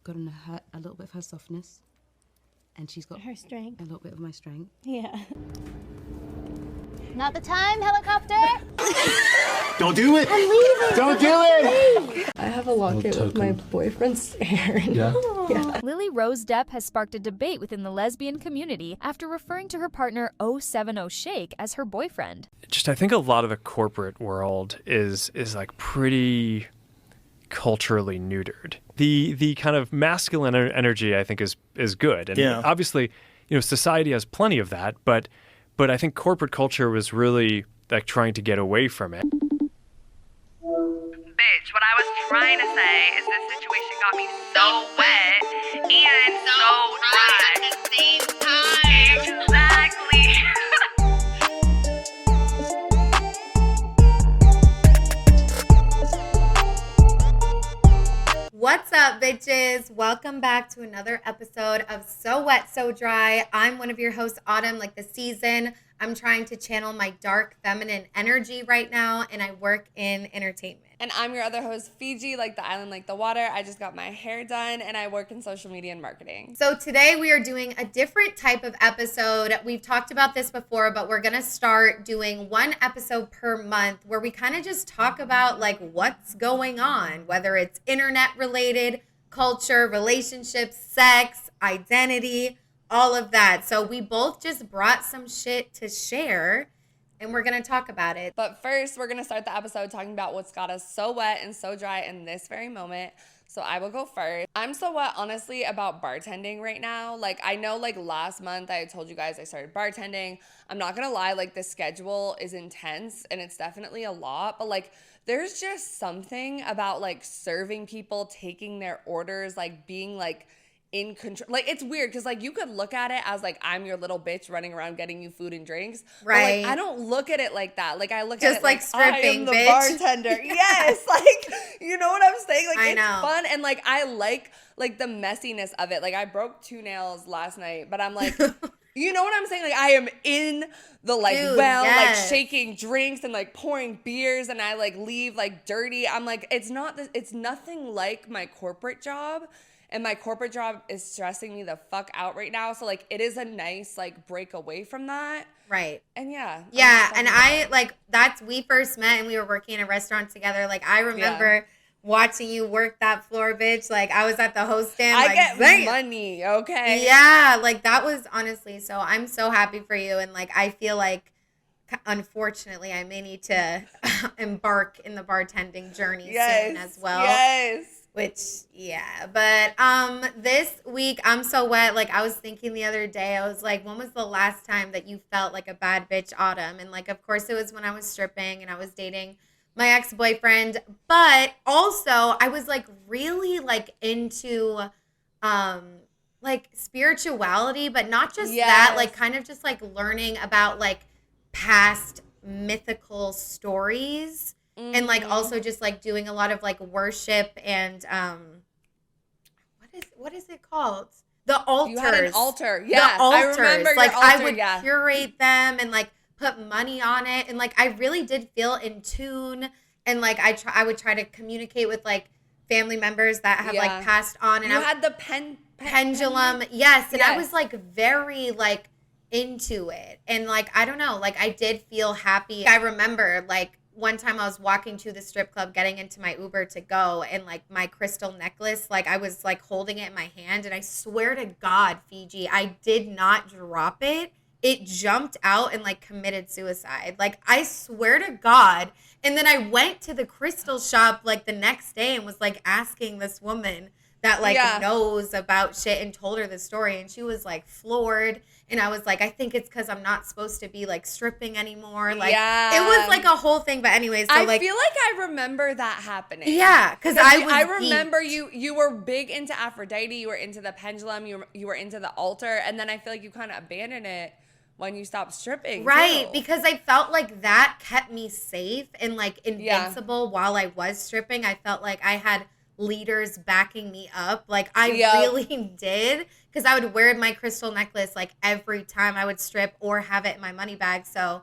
got on a little bit of her softness, and she's got her strength. A little bit of my strength. Yeah. Not the time, helicopter. Don't do it. Don't do it. I have a locket of my boyfriend's hair. Yeah. Yeah. Lily Rose Depp has sparked a debate within the lesbian community after referring to her partner 070 Shake as her boyfriend. I think a lot of the corporate world is like pretty culturally neutered. The kind of masculine energy, I think, is good. And obviously, society has plenty of that, but I think corporate culture was really like trying to get away from it. Bitch, what I was trying to say is this situation got me so wet and so dry at the same time. Exactly. What's up, bitches? Welcome back to another episode of So Wet, So Dry. I'm one of your hosts, Autumn, like the season. I'm trying to channel my dark feminine energy right now, and I work in entertainment. And I'm your other host, Fiji, like the island, like the water. I just got my hair done, and I work in social media and marketing. So today we are doing a different type of episode. We've talked about this before, but we're going to start doing one episode per month where we kind of just talk about like what's going on, whether it's internet related, culture, relationships, sex, identity, all of that. So we both just brought some shit to share, and we're going to talk about it. But first, we're going to start the episode talking about what's got us so wet and so dry in this very moment. So I will go first. I'm so wet, honestly, about bartending right now. Like, I know, like, last month I told you guys I started bartending. I'm not going to lie, like, the schedule is intense, and it's definitely a lot. But, like, there's just something about, like, serving people, taking their orders, like, being, like, in control. Like, it's weird because like you could look at it as like I'm your little bitch running around getting you food and drinks, right? But, like, I don't look at it like that. Like I look just at it like stripping, I am the bitch. Bartender. Yes, like you know what I'm saying. Like it's know. fun and like I like the messiness of it. Like I broke 2 nails last night, but I'm like. You know what I'm saying? Like I am in the like like shaking drinks and like pouring beers, and I like leave like dirty. I'm like it's nothing like my corporate job. And my corporate job is stressing me the fuck out right now. So, like, it is a nice, like, break away from that. Right. And, yeah. Yeah, and I, like, we first met and we were working in a restaurant together. Like, I remember watching you work that floor, bitch. Like, I was at the host stand. I like, get money, okay? Yeah, like, that was, honestly, so I'm so happy for you. And, like, I feel like, unfortunately, I may need to embark in the bartending journey soon as well. Yes. Which, yeah, but this week, I'm so wet. Like, I was thinking the other day, I was like, when was the last time that you felt like a bad bitch, Autumn? And, like, of course, it was when I was stripping and I was dating my ex-boyfriend. But also, I was, like, really, like, into, like, spirituality, but not just that. Like, kind of just, like, learning about, like, past mythical stories. Mm-hmm. And, like, also just, like, doing a lot of, like, worship and, what is it called? The altars. You had an altar. Yeah, the altars. I remember your like, altar, I would curate them and, like, put money on it. And, like, I really did feel in tune. And, like, I would try to communicate with, like, family members that have, like, passed on. And you had the pendulum. Yes. And I was, like, very, like, into it. And, like, I don't know. Like, I did feel happy. I remember, like, one time I was walking to the strip club, getting into my Uber to go, and like my crystal necklace, like I was like holding it in my hand, and I swear to God, Fiji, I did not drop it. It jumped out and like committed suicide. Like I swear to God. And then I went to the crystal shop like the next day and was like asking this woman that like knows about shit and told her the story, and she was like floored. And I was like, I think it's because I'm not supposed to be like stripping anymore. Like it was like a whole thing. But anyways, so, I feel like I remember that happening. Yeah, because I remember you were big into Aphrodite. You were into the pendulum. You were into the altar, and then I feel like you kind of abandoned it when you stopped stripping. Right, too. because I felt like that kept me safe and like invincible while I was stripping. I felt like I had leaders backing me up. Like I really did, because I would wear my crystal necklace like every time I would strip or have it in my money bag. So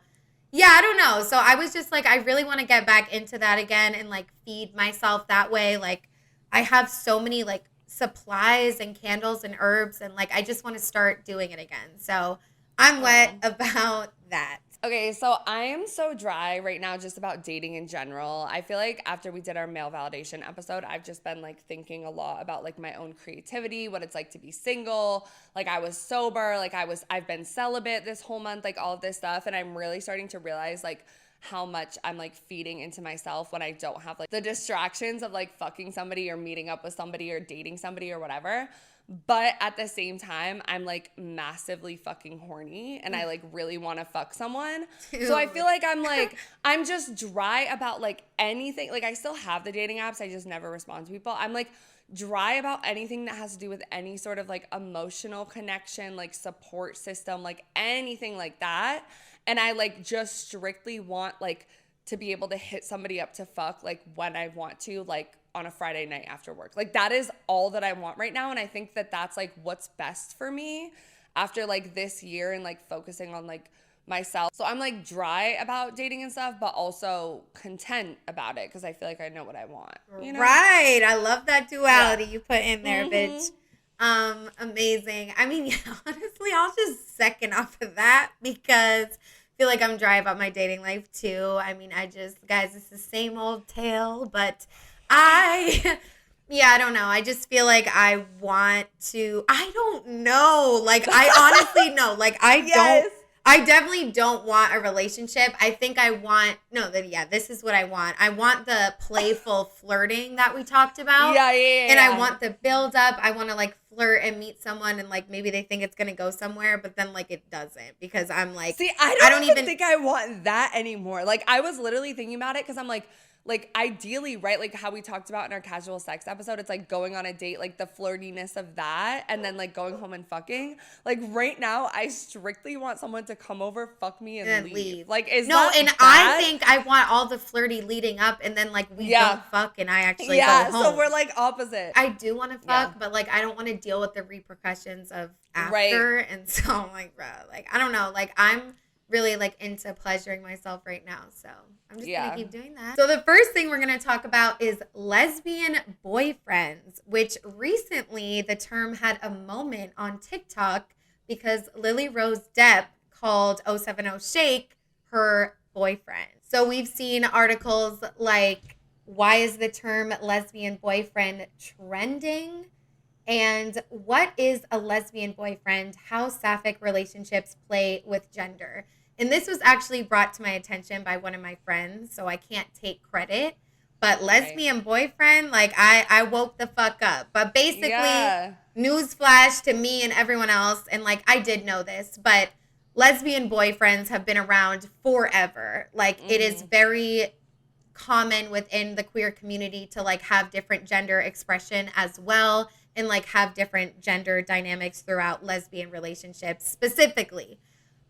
Yeah, I don't know. So I was just like, I really want to get back into that again and like feed myself that way. Like I have so many like supplies and candles and herbs and like I just want to start doing it again. So I'm wet about that. Okay, so I am so dry right now just about dating in general. I feel like after we did our male validation episode, I've just been like thinking a lot about like my own creativity, what it's like to be single. Like I was sober, like I've been celibate this whole month, like all of this stuff. And I'm really starting to realize like how much I'm like feeding into myself when I don't have like the distractions of like fucking somebody or meeting up with somebody or dating somebody or whatever. But at the same time, I'm like massively fucking horny and I like really want to fuck someone. Dude. So I feel like I'm just dry about like anything. Like I still have the dating apps. I just never respond to people. I'm like dry about anything that has to do with any sort of like emotional connection, like support system, like anything like that. And I like just strictly want like to be able to hit somebody up to fuck like when I want to, like on a Friday night after work. Like that is all that I want right now. And I think that that's like what's best for me after like this year and like focusing on like myself. So I'm like dry about dating and stuff, but also content about it because I feel like I know what I want. You know? Right. I love that duality you put in there, bitch. Amazing. I mean, yeah, honestly, I'll just second off of that because I feel like I'm dry about my dating life too. I mean, guys, it's the same old tale, but I don't know. I just feel like I want to, I don't know. Like, I honestly know. Like, I definitely don't want a relationship. I think this is what I want. I want the playful flirting that we talked about. Yeah. And I want the build up. I want to like flirt and meet someone and like maybe they think it's going to go somewhere, but then like it doesn't because I'm like, see, I don't even think I want that anymore. Like, I was literally thinking about it because I'm like ideally, right, like how we talked about in our casual sex episode, it's like going on a date, like the flirtiness of that, and then like going home and fucking. Like right now, I strictly want someone to come over, fuck me, and leave. Like, I think I want all the flirty leading up, and then like we don't fuck, and I actually go home. So we're like opposite. I do want to fuck, but like I don't want to deal with the repercussions of after, and so I'm like, bro, like I don't know, like I'm really like into pleasuring myself right now, so I'm just gonna keep doing that. So the first thing we're gonna talk about is lesbian boyfriends, which recently the term had a moment on TikTok because Lily Rose Depp called 070 Shake her boyfriend. So we've seen articles like, why is the term lesbian boyfriend trending? And what is a lesbian boyfriend? How sapphic relationships play with gender. And this was actually brought to my attention by one of my friends, so I can't take credit. But lesbian boyfriend, like I woke the fuck up. But basically, newsflash to me and everyone else, and like I did know this, but lesbian boyfriends have been around forever. Like it is very common within the queer community to like have different gender expression as well, and like have different gender dynamics throughout lesbian relationships specifically.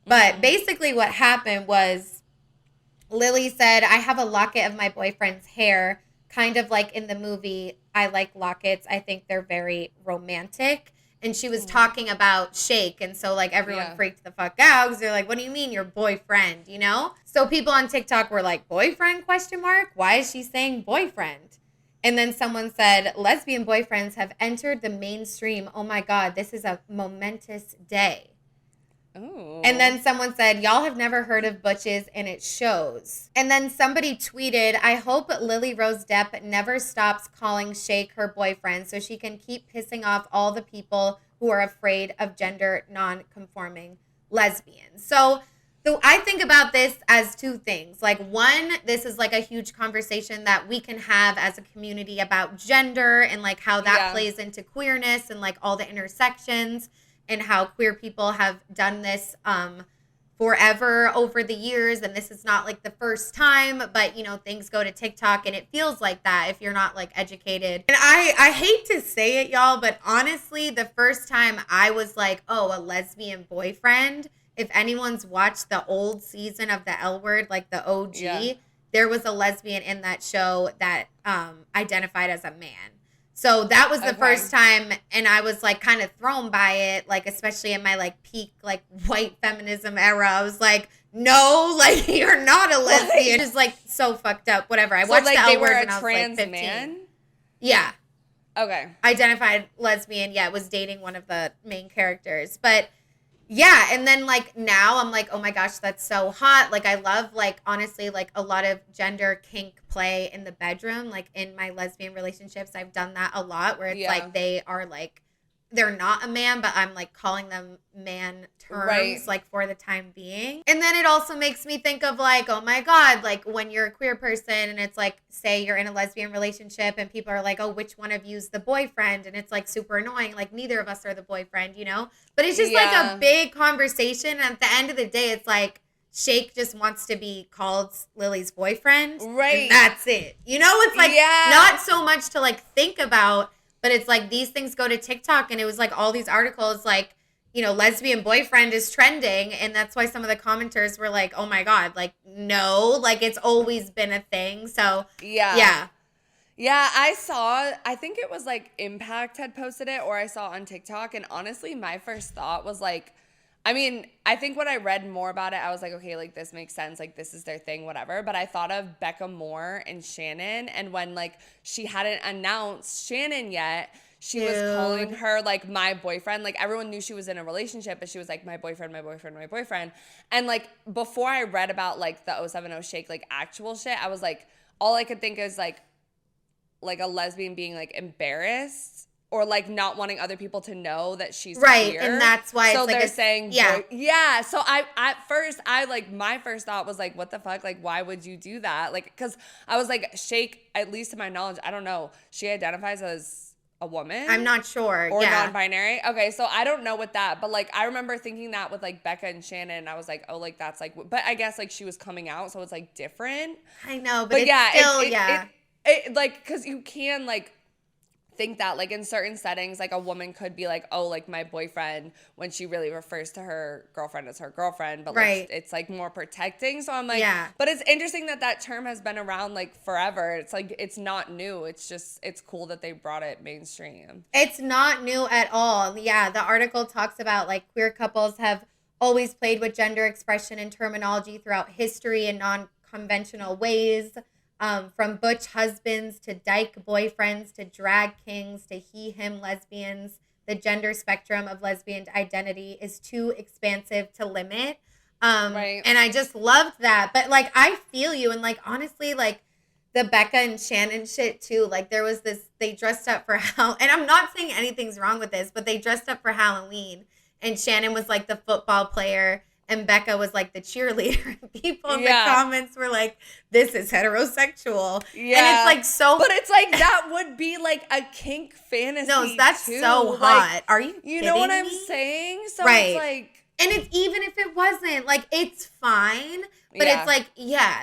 But basically what happened was Lily said, I have a locket of my boyfriend's hair, kind of like in the movie I Like Lockets. I think they're very romantic. And she was talking about Shake. And so like everyone freaked the fuck out because they're like, what do you mean your boyfriend, you know? So people on TikTok were like, boyfriend ? Why is she saying boyfriend? And then someone said, lesbian boyfriends have entered the mainstream. Oh my God, this is a momentous day. Ooh. And then someone said, y'all have never heard of butches and it shows. And then somebody tweeted, I hope Lily Rose Depp never stops calling Shake her boyfriend so she can keep pissing off all the people who are afraid of gender non-conforming lesbians. So I think about this as two things. Like one, this is like a huge conversation that we can have as a community about gender and like how that plays into queerness and like all the intersections and how queer people have done this forever over the years. And this is not like the first time, but you know, things go to TikTok and it feels like that if you're not like educated. And I hate to say it, y'all, but honestly, the first time I was like, oh, a lesbian boyfriend, if anyone's watched the old season of the L Word, like the OG, there was a lesbian in that show that identified as a man. So that was the first time, and I was like kind of thrown by it, like especially in my like peak like white feminism era. I was like, no, like, you're not a lesbian. It's like so fucked up. Whatever. I watched the L Word when I was like 15. Man? Yeah. Okay. Identified lesbian. Yeah, was dating one of the main characters. But yeah, and then like now I'm like, oh my gosh, that's so hot. Like I love like honestly like a lot of gender kink play in the bedroom. Like in my lesbian relationships, I've done that a lot where it's like they are like they're not a man, but I'm like calling them man terms like for the time being. And then it also makes me think of like, oh my God, like when you're a queer person and it's like, say you're in a lesbian relationship and people are like, oh, which one of you's the boyfriend? And it's like super annoying. Like neither of us are the boyfriend, you know? But it's just like a big conversation. And at the end of the day, it's like, Shake just wants to be called Lily's boyfriend. Right. And that's it. You know, it's like not so much to like think about. But it's like these things go to TikTok and it was like all these articles like, you know, lesbian boyfriend is trending. And that's why some of the commenters were like, oh my God, like, no, like it's always been a thing. So, yeah. Yeah, I think it was like Impact had posted it or I saw on TikTok. And honestly, my first thought was like, I mean, I think when I read more about it, I was like, okay, like this makes sense. Like this is their thing, whatever. But I thought of Becca Moore and Shannon. And when like she hadn't announced Shannon yet, she was calling her like my boyfriend. Like everyone knew she was in a relationship, but she was like my boyfriend, my boyfriend, my boyfriend. And like before I read about like the 070 Shake, like actual shit, I was like, all I could think is like a lesbian being like embarrassed. Or like not wanting other people to know that she's queer. And that's why so it's like they're saying So I at first I like my first thought was like, what the fuck? Like why would you do that? Like because I was like Shake, at least to my knowledge, I don't know. She identifies as a woman. I'm not sure. Or non-binary. Okay, so I don't know with that, but like I remember thinking that with like Becca and Shannon, and I was like, oh, like that's like, but I guess like she was coming out, so it's like different. I know, but it's still like because you can like. Think that like in certain settings like a woman could be like, oh, like my boyfriend, when she really refers to her girlfriend as her girlfriend, but like it's like more protecting. So I'm like, but it's interesting that term has been around like forever. It's like it's not new. It's just it's cool that they brought it mainstream. It's not new at all. Yeah, the article talks about like queer couples have always played with gender expression and terminology throughout history in non-conventional ways. From butch husbands to dyke boyfriends to drag kings to he/him lesbians, the gender spectrum of lesbian identity is too expansive to limit. And I just loved that. But like, I feel you. And like, honestly, like the Becca and Shannon shit too. Like there was this, they dressed up for and I'm not saying anything's wrong with this, but they dressed up for Halloween and Shannon was like the football player. And Becca was like the cheerleader. People in the comments were like, this is heterosexual. Yeah. And it's like so. But it's like that would be like a kink fantasy. No, that's too. So hot. Like, are you kidding You know what me? I'm saying? So it's like. And it's even if it wasn't, like, it's fine. But it's like,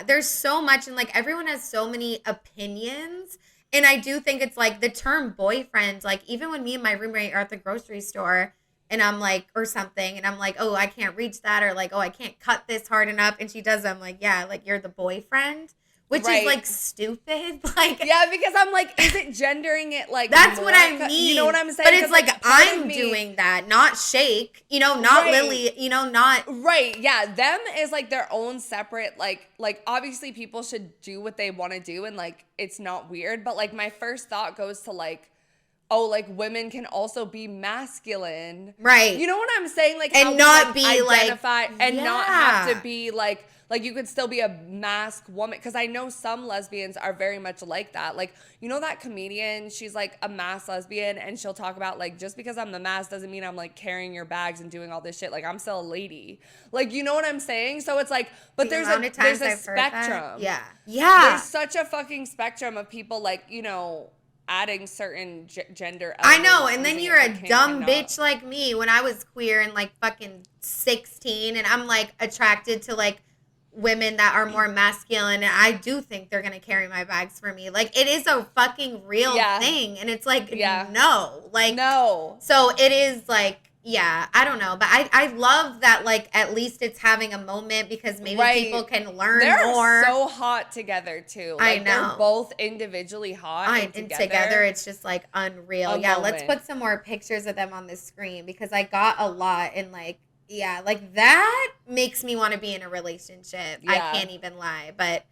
there's so much. And like everyone has so many opinions. And I do think it's like the term boyfriend, like even when me and my roommate are at the grocery store. And I'm like, or something. And I'm like, oh, I can't reach that. Or like, oh, I can't cut this hard enough. And she does. I'm like, yeah, like you're the boyfriend. Which is like stupid. Like, yeah, because I'm like, is it gendering it like that's more? What I mean. You know what I'm saying? But it's like I'm doing that, not Shake. You know, not Lily. You know, not Yeah, them is like their own separate. Like obviously people should do what they want to do, and like it's not weird. But like my first thought goes to like, oh, like women can also be masculine. Right. You know what I'm saying? Like, and not be identify and not have to be like you could still be a masked woman. Because I know some lesbians are very much like that. Like, you know that comedian, she's like a masked lesbian and she'll talk about like, just because I'm the mask doesn't mean I'm like carrying your bags and doing all this shit. Like, I'm still a lady. Like, you know what I'm saying? So it's like, but there's a spectrum. Yeah. There's such a fucking spectrum of people like, you know, adding certain gender elements. I know, and then you're a dumb bitch like me when I was queer and like fucking 16 and I'm like attracted to like women that are more masculine and I do think they're gonna carry my bags for me. Like it is a fucking real thing and it's like no. Like no. So it is like I don't know. But I love that like at least it's having a moment because maybe people can learn more. They're so hot together too. Like, I know. They're both individually hot and together it's just like unreal. Let's put some more pictures of them on the screen because I got a lot and like Yeah, like that makes me want to be in a relationship. Yeah. I can't even lie. But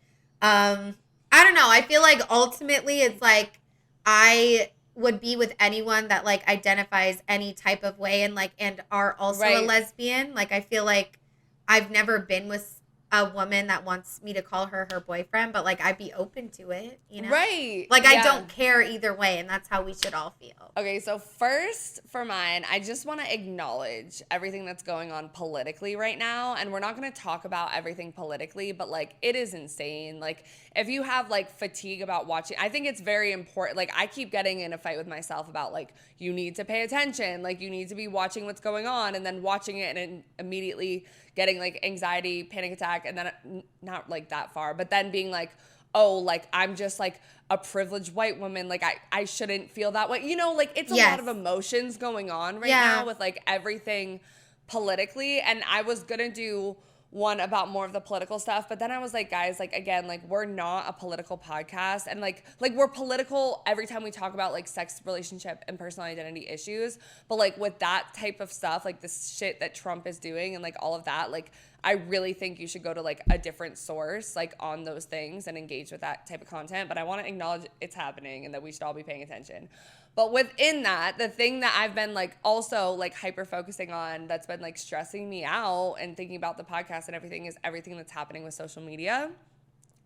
I don't know. I feel like ultimately it's like I would be with anyone that like identifies any type of way and like and are also a lesbian. Like I feel like I've never been with a woman that wants me to call her boyfriend, but like I'd be open to it, you know? Right. Like I don't care either way, and that's how we should all feel. Okay, so first for mine, I just want to acknowledge everything that's going on politically right now, and we're not going to talk about everything politically, but like it is insane. Like if you have like fatigue about watching, I think it's very important. Like I keep getting in a fight with myself about like you need to pay attention, like you need to be watching what's going on, and then watching it and immediately getting like anxiety, panic attack, and then not like that far, but then being like, oh, like I'm just like a privileged white woman, like I shouldn't feel that way. You know, like it's a lot of emotions going on right now with like everything politically. And I was gonna do one about more of the political stuff, but then I was like, guys, like again, like we're not a political podcast, and like we're political every time we talk about like sex, relationship, and personal identity issues, but like with that type of stuff, like this shit that Trump is doing and like all of that, like I really think you should go to like a different source like on those things and engage with that type of content. But I want to acknowledge it's happening and that we should all be paying attention. But within that, the thing that I've been like also like hyper focusing on that's been like stressing me out and thinking about the podcast and everything is everything that's happening with social media.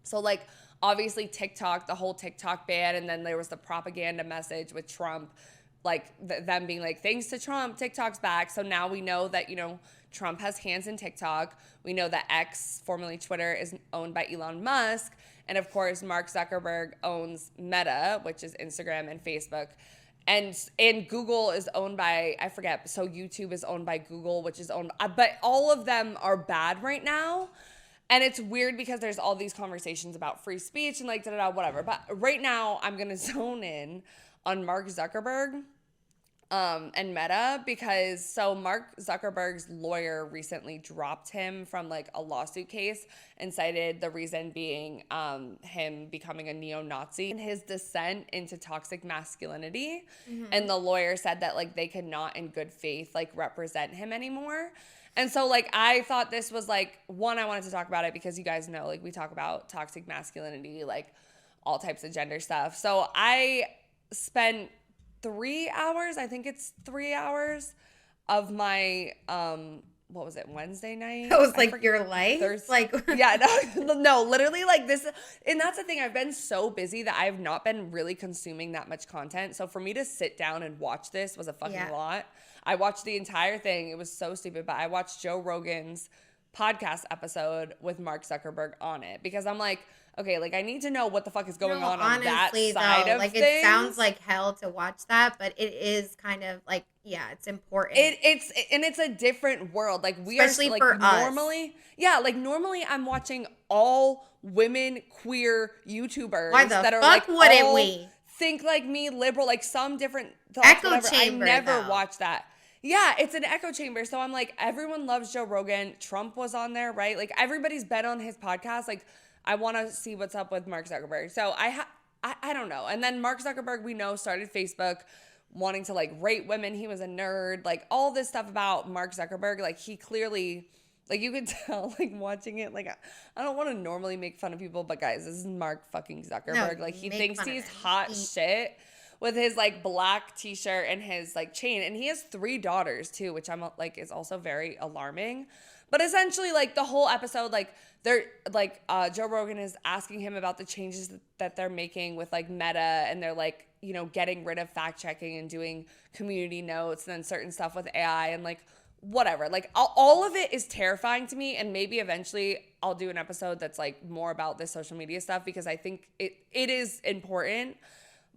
So like obviously TikTok, the whole TikTok ban, and then there was the propaganda message with Trump, like them being like, thanks to Trump, TikTok's back. So now we know that, you know, Trump has hands in TikTok. We know that X, formerly Twitter, is owned by Elon Musk. And of course, Mark Zuckerberg owns Meta, which is Instagram and Facebook. And Google is owned by, I forget, so YouTube is owned by Google, which is owned, but all of them are bad right now. And it's weird because there's all these conversations about free speech and like da-da-da, whatever. But right now, I'm going to zone in on Mark Zuckerberg and Meta, because so Mark Zuckerberg's lawyer recently dropped him from like a lawsuit case and cited the reason being him becoming a neo-Nazi and his descent into toxic masculinity. Mm-hmm. And the lawyer said that like they could not in good faith like represent him anymore. And so like I thought this was like, one, I wanted to talk about it because you guys know like we talk about toxic masculinity, like all types of gender stuff. So I spent 3 hours, I think it's 3 hours of my what was it, Wednesday night? That was like your life? Like yeah, no, literally like this, and that's the thing, I've been so busy that I've not been really consuming that much content. So for me to sit down and watch this was a fucking lot. I watched the entire thing. It was so stupid, but I watched Joe Rogan's podcast episode with Mark Zuckerberg on it because I'm like, okay, like I need to know what the fuck is going on that side of like things. It sounds like hell to watch that, but it is kind of like, yeah, it's important. It's a different world. Like we especially are like for normally, us. Yeah, like normally I'm watching all women queer YouTubers Why the that are fuck like wouldn't all we? Think like me, liberal, like some different thoughts. Echo whatever. chamber. I never though. watched that. Yeah, it's an echo chamber. So I'm like, everyone loves Joe Rogan. Trump was on there, right? Like everybody's been on his podcast. Like I want to see what's up with Mark Zuckerberg. So I don't know. And then Mark Zuckerberg, we know, started Facebook wanting to like rate women. He was a nerd. Like all this stuff about Mark Zuckerberg. Like he clearly, like you could tell, like watching it. Like I don't want to normally make fun of people, but guys, this is Mark fucking Zuckerberg. No, like he thinks he's hot shit with his like black t-shirt and his like chain. And he has 3 daughters too, which I'm like is also very alarming. But essentially like the whole episode, like they're like Joe Rogan is asking him about the changes that they're making with like Meta, and they're like, you know, getting rid of fact checking and doing community notes and then certain stuff with AI and like whatever. Like all of it is terrifying to me, and maybe eventually I'll do an episode that's like more about this social media stuff because I think it is important.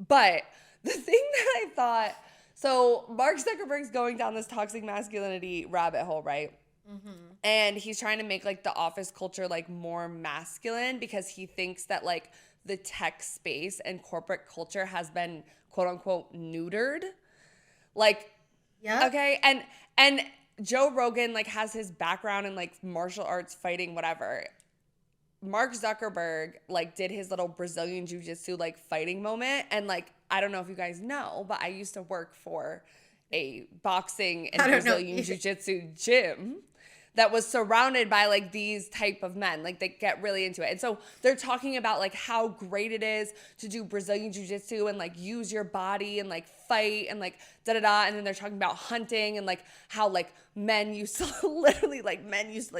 But the thing that I thought, so Mark Zuckerberg's going down this toxic masculinity rabbit hole, right? Mm-hmm. And he's trying to make like the office culture like more masculine because he thinks that like the tech space and corporate culture has been quote unquote neutered. Like, yeah. Okay. And Joe Rogan like has his background in like martial arts, fighting, whatever. Mark Zuckerberg like did his little Brazilian jiu-jitsu like fighting moment, and like I don't know if you guys know, but I used to work for a boxing and Brazilian jiu-jitsu gym that was surrounded by like these type of men. Like they get really into it. And so they're talking about like how great it is to do Brazilian jiu-jitsu and like use your body and like fight and like da-da-da. And then they're talking about hunting and like how like men used to literally like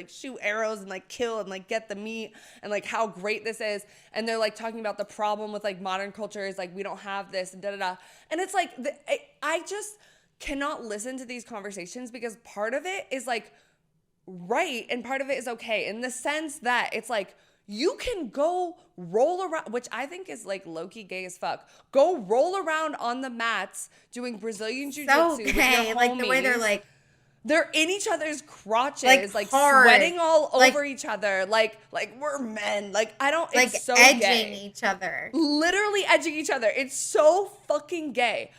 shoot arrows and like kill and like get the meat and like how great this is. And they're like talking about the problem with like modern culture is like we don't have this and da-da-da. And it's like I just cannot listen to these conversations because part of it is like right and part of it is okay in the sense that it's like you can go roll around, which I think is like low-key gay as fuck. Go roll around on the mats doing Brazilian jiu-jitsu with your homies. Like the way they're in each other's crotches, like sweating all over each other, like we're men. Like I don't, like it's so edging gay. each other, literally edging each other. It's so fucking gay.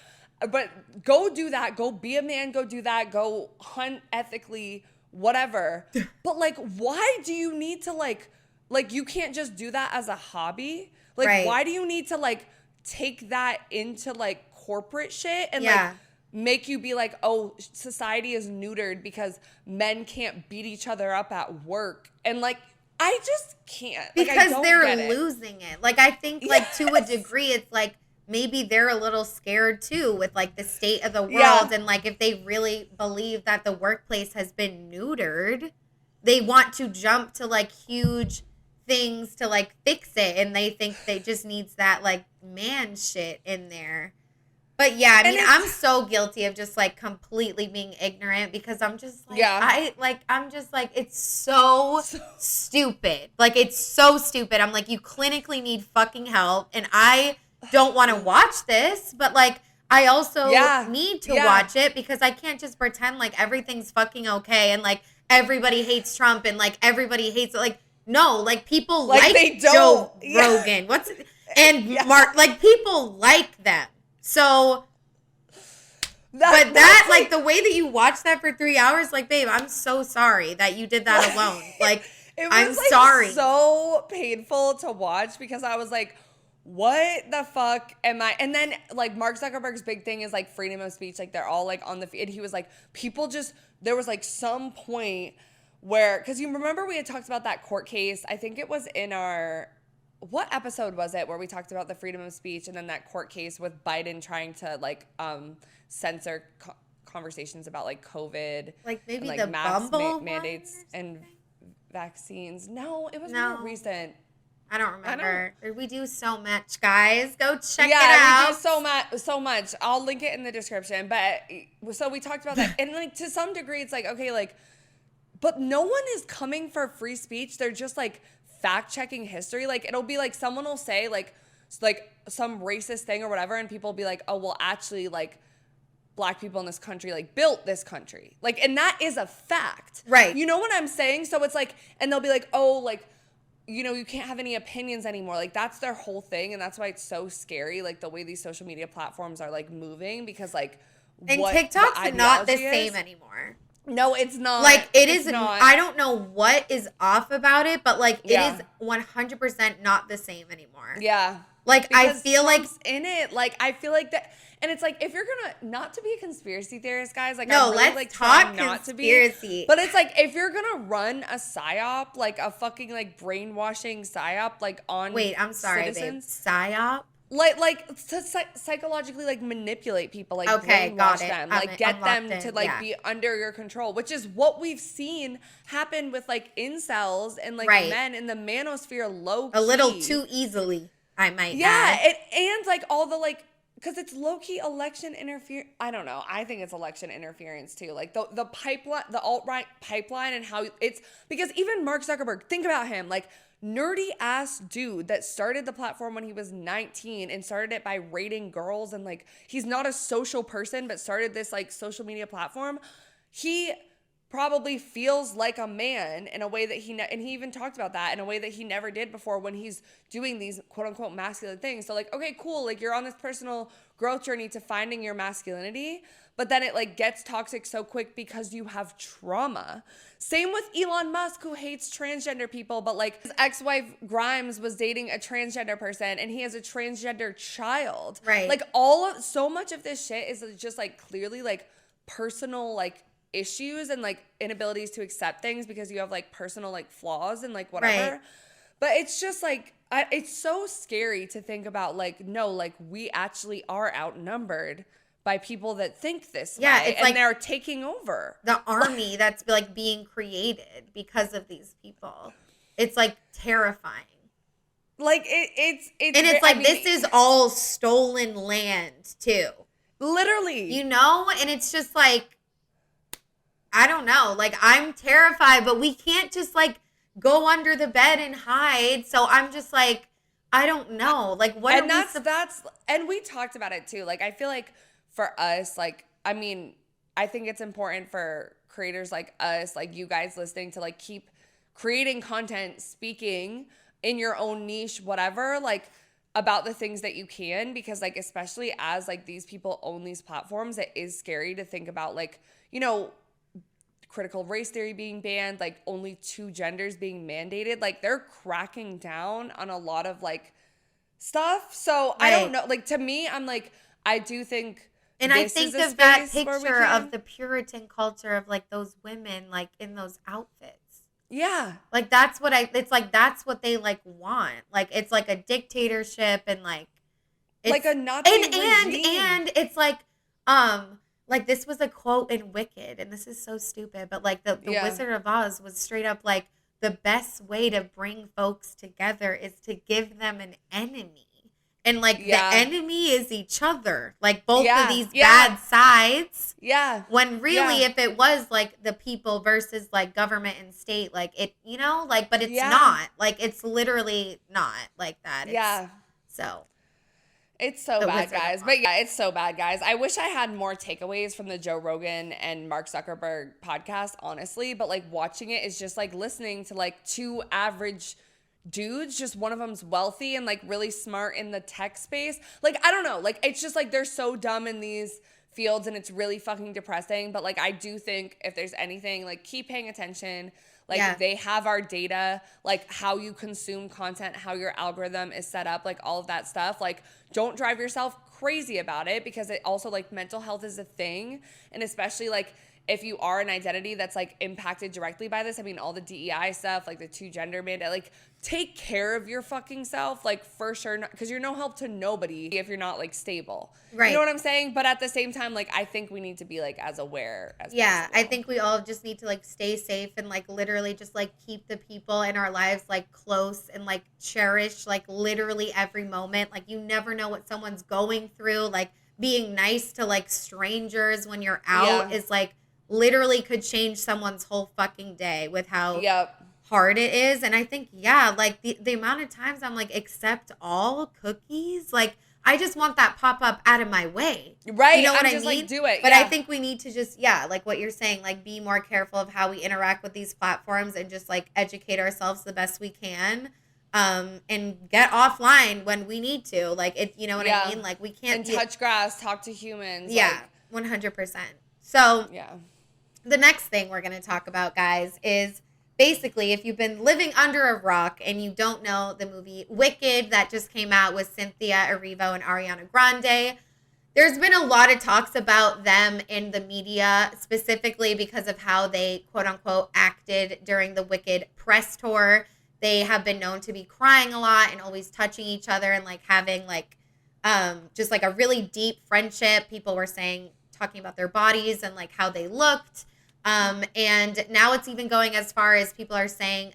But go do that. Go be a man. Go do that. Go hunt ethically. Whatever. But like, why do you need to like you can't just do that as a hobby? Like, why do you need to like take that into like corporate shit and like make you be like, oh, society is neutered because men can't beat each other up at work? And like, I just can't. Because like, they're losing it. Like, I think like to a degree, it's like, maybe they're a little scared too with like the state of the world and like if they really believe that the workplace has been neutered, they want to jump to like huge things to like fix it and they think they just needs that like man shit in there. But yeah, I mean, I'm so guilty of just like completely being ignorant because I'm just like I'm just like it's so stupid. Like it's so stupid. I'm like you clinically need fucking help and I don't want to watch this, but like I also need to watch it because I can't just pretend like everything's fucking okay and like everybody hates Trump and like everybody hates it. Like no, like people like Joe Rogan. Mark, like people like them. So but that like the way that you watch that for 3 hours, like babe, I'm so sorry that you did that alone. Like I'm sorry. So painful to watch because I was like, what the fuck am I? And then like Mark Zuckerberg's big thing is like freedom of speech. Like they're all like on the feed. And he was like, people just, there was like some point where, because you remember we had talked about that court case. I think it was in our, what episode was it where we talked about the freedom of speech and then that court case with Biden trying to like censor conversations about like COVID. Like maybe and, like, the Bumble mandates and vaccines. No, it was more recent. I don't remember. We do so much, guys. Go check it out. Yeah, we do so much. I'll link it in the description. But so we talked about that. And like to some degree, it's like, okay, like, but no one is coming for free speech. They're just like fact checking history. Like it'll be like someone will say like some racist thing or whatever. And people will be like, oh, well, actually like Black people in this country like built this country. Like, and that is a fact. Right. You know what I'm saying? So it's like, and they'll be like, oh, like, you know, you can't have any opinions anymore. Like that's their whole thing. And that's why it's so scary. Like the way these social media platforms are like moving because like and TikTok's not the same anymore. No, it's not. Like it is not. I don't know what is off about it, but like it is 100% not the same anymore. Yeah. Like because I feel Trump's like in it. Like I feel like that. And it's like, if you're gonna, not to be a conspiracy theorist, guys, like, no, I'm really, let's like, talk not conspiracy. To be, but it's like, if you're gonna run a psyop, like a fucking, like, brainwashing psyop, like, on Wait, I'm sorry, citizens, babe. Psyop? Like to psychologically, like, manipulate people, like, brainwash them, like, get them to, like, be under your control, which is what we've seen happen with, like, incels and, like, men in the manosphere low-key. A little too easily, I might add. And, like, all the, like, because it's low-key election interference. I don't know. I think it's election interference too. Like the pipeline, the alt-right pipeline and how it's, because even Mark Zuckerberg, think about him, like nerdy ass dude that started the platform when he was 19 and started it by rating girls. And like, he's not a social person, but started this like social media platform. He probably feels like a man in a way that and he even talked about that in a way that he never did before when he's doing these quote unquote masculine things. So like, okay, cool. Like you're on this personal growth journey to finding your masculinity, but then it like gets toxic so quick because you have trauma. Same with Elon Musk, who hates transgender people, but like his ex-wife Grimes was dating a transgender person and he has a transgender child. Right. Like so much of this shit is just like clearly like personal like issues and like inabilities to accept things because you have like personal like flaws and like whatever. Right. But it's just like it's so scary to think about like, no, like we actually are outnumbered by people that think this way, it's and like they're taking over the army that's like being created because of these people. It's like terrifying. Like it's and it's like, I mean, this is all stolen land too, literally, you know. And it's just like, I don't know, like I'm terrified, but we can't just like go under the bed and hide. So I'm just like, I don't know, like what. And that's and we talked about it too. Like I feel like for us, like, I mean, I think it's important for creators like us, like you guys listening, to like keep creating content, speaking in your own niche, whatever, like about the things that you can, because like, especially as like these people own these platforms, it is scary to think about like, you know, critical race theory being banned, like only 2 genders being mandated. Like they're cracking down on a lot of like stuff. So right. I don't know, like to me, I'm like, I do think. And I think of that picture of the Puritan culture of like those women like in those outfits. Yeah. Like that's what it's like, that's what they like want. Like it's like a dictatorship and like it's like a Nazi regime. And it's like this was a quote in Wicked, and this is so stupid, but like the Wizard of Oz was straight up like, the best way to bring folks together is to give them an enemy. And, like, the enemy is each other. Like, both of these bad sides. Yeah. When really, if it was, like, the people versus, like, government and state, like, it, you know? Like, but it's not. Like, it's literally not like that. So. It's so bad, guys. But yeah, it's so bad, guys. I wish I had more takeaways from the Joe Rogan and Mark Zuckerberg podcast, honestly. But, like, watching it is just, like, listening to, like, 2 average dudes, just one of them's wealthy and like really smart in the tech space. Like, I don't know, like it's just like they're so dumb in these fields and it's really fucking depressing. But like I do think if there's anything, like keep paying attention. Like they have our data, like how you consume content, how your algorithm is set up, like all of that stuff. Like don't drive yourself crazy about it, because it also like mental health is a thing. And especially like if you are an identity that's like impacted directly by this, I mean, all the DEI stuff, like the 2 gender mandate, like take care of your fucking self, like for sure, because you're no help to nobody if you're not like stable. Right. You know what I'm saying? But at the same time, like I think we need to be like as aware as possible. I think we all just need to like stay safe and like literally just like keep the people in our lives like close and like cherish like literally every moment. Like you never know what someone's going through. Like being nice to like strangers when you're out is like literally could change someone's whole fucking day with how hard it is. And I think, like the amount of times I'm like, accept all cookies. Like, I just want that pop-up out of my way. Right. You know what I just mean? Like, do it. But I think we need to just, like what you're saying, like be more careful of how we interact with these platforms and just like educate ourselves the best we can. And get offline when we need to. Like, it, you know what I mean? Like we can't touch grass, talk to humans. Yeah, like, 100%. So the next thing we're going to talk about, guys, is basically if you've been living under a rock and you don't know the movie Wicked that just came out with Cynthia Erivo and Ariana Grande, there's been a lot of talks about them in the media, specifically because of how they, quote unquote, acted during the Wicked press tour. They have been known to be crying a lot and always touching each other and like having like just like a really deep friendship. People were talking about their bodies and like how they looked. And now it's even going as far as people are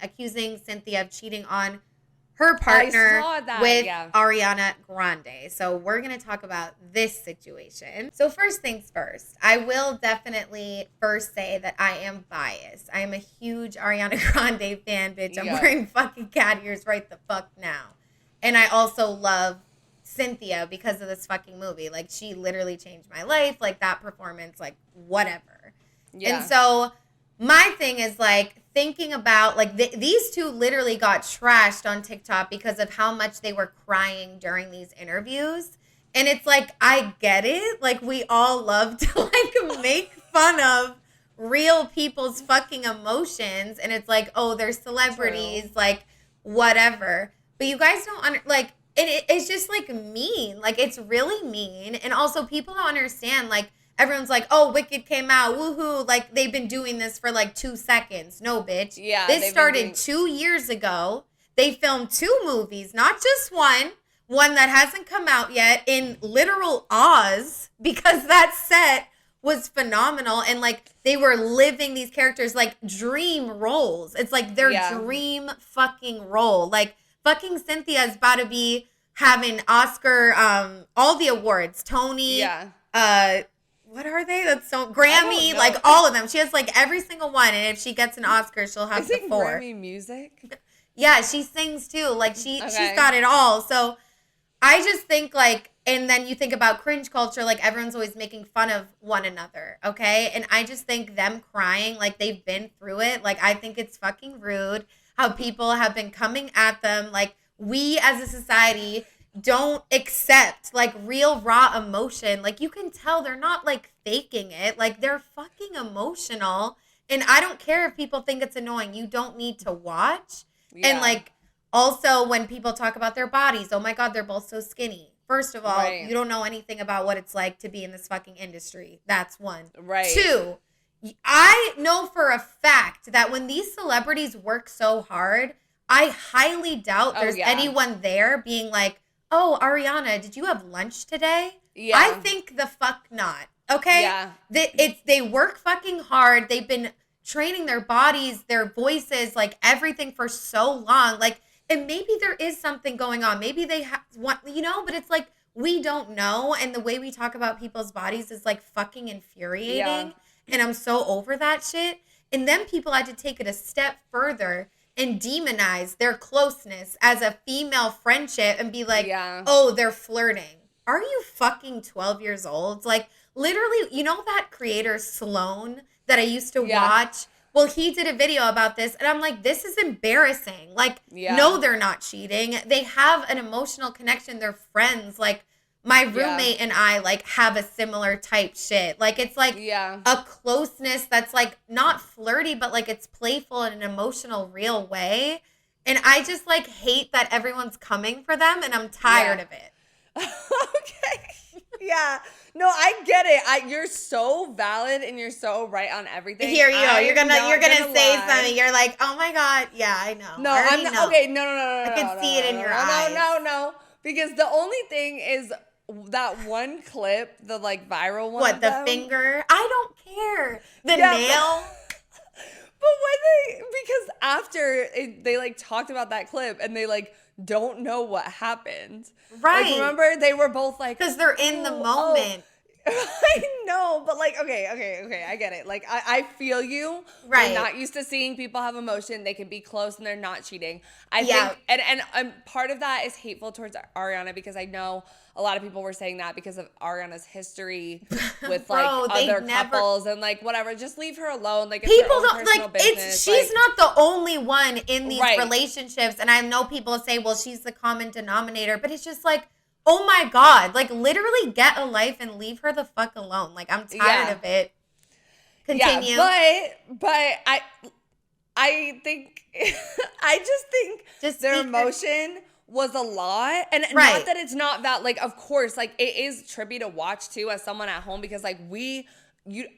accusing Cynthia of cheating on her partner with Ariana Grande. So we're going to talk about this situation. So first things first, I will definitely first say that I am biased. I am a huge Ariana Grande fan, bitch. I'm wearing fucking cat ears right the fuck now. And I also love Cynthia because of this fucking movie. Like, she literally changed my life. Like, that performance, like, whatever. Yeah. And so my thing is, like, thinking about, like, these two literally got trashed on TikTok because of how much they were crying during these interviews. And it's like, I get it. Like, we all love to, like, make fun of real people's fucking emotions. And it's like, oh, they're celebrities, True. Like, whatever. But you guys don't, like, it's just, like, mean. Like, it's really mean. And also, people don't understand, like, everyone's like, oh, Wicked came out, woohoo, like they've been doing this for like 2 seconds. No, bitch. Yeah. This started 2 years ago. They filmed 2 movies, not just one that hasn't come out yet, in literal Oz, because that set was phenomenal. And like they were living these characters like dream roles. It's like their dream fucking role. Like fucking Cynthia is about to be having Oscar, all the awards, Tony, what are they? That's so Grammy, like all of them. She has like every single one, and if she gets an Oscar, she'll have the 4. Grammy music? Yeah, she sings too. Like she's got it all. So I just think like, and then you think about cringe culture, like everyone's always making fun of one another, okay? And I just think them crying like they've been through it. Like I think it's fucking rude how people have been coming at them. Like we as a society don't accept like real raw emotion. Like you can tell they're not like faking it. Like they're fucking emotional. And I don't care if people think it's annoying. You don't need to watch. Yeah. And like also when people talk about their bodies, oh my God, they're both so skinny. First of all, you don't know anything about what it's like to be in this fucking industry. That's 1. Right. 2, I know for a fact that when these celebrities work so hard, I highly doubt there's anyone there being like, oh, Arianna, did you have lunch today? Yeah. I think the fuck not. Okay? Yeah. They work fucking hard. They've been training their bodies, their voices, like everything for so long. Like, and maybe there is something going on. Maybe they want, you know, but it's like, we don't know. And the way we talk about people's bodies is like fucking infuriating. Yeah. And I'm so over that shit. And then people had to take it a step further and demonize their closeness as a female friendship and be like, oh, they're flirting. Are you fucking 12 years old? Like, literally, you know that creator Sloan that I used to watch? Well, he did a video about this, and I'm like, this is embarrassing. Like, no, they're not cheating. They have an emotional connection. They're friends. Like, my roommate and I, like, have a similar type shit. Like, it's like a closeness that's, like, not flirty, but, like, it's playful in an emotional, real way. And I just, like, hate that everyone's coming for them, and I'm tired of it. Okay. Yeah. No, I get it. You're so valid and you're so right on everything. Here you go. You're gonna say something. You're like, oh my God. Yeah, I know. No, I'm not. Okay, no. I can see it in your eyes. No. Because the only thing is that one clip, the like viral one. What, the finger? I don't care. The nail. But when because after they like talked about that clip and they like don't know what happened. Right. Like, remember they were both like, because they're in the moment. I know, but like, okay, I get it. Like, I feel you. Right. They're not used to seeing people have emotion. They can be close and they're not cheating. I think, and part of that is hateful towards Arianna because I know a lot of people were saying that because of Ariana's history with like other couples and like whatever. Just leave her alone. Like, people don't like business. She's not the only one in these relationships, and I know people say, well, she's the common denominator, but it's just like, oh my God, like literally get a life and leave her the fuck alone. Like, I'm tired of it. Continue. Yeah, but I think I just think their emotion was a lot. And not that it's not that, like, of course, like it is trippy to watch too as someone at home because like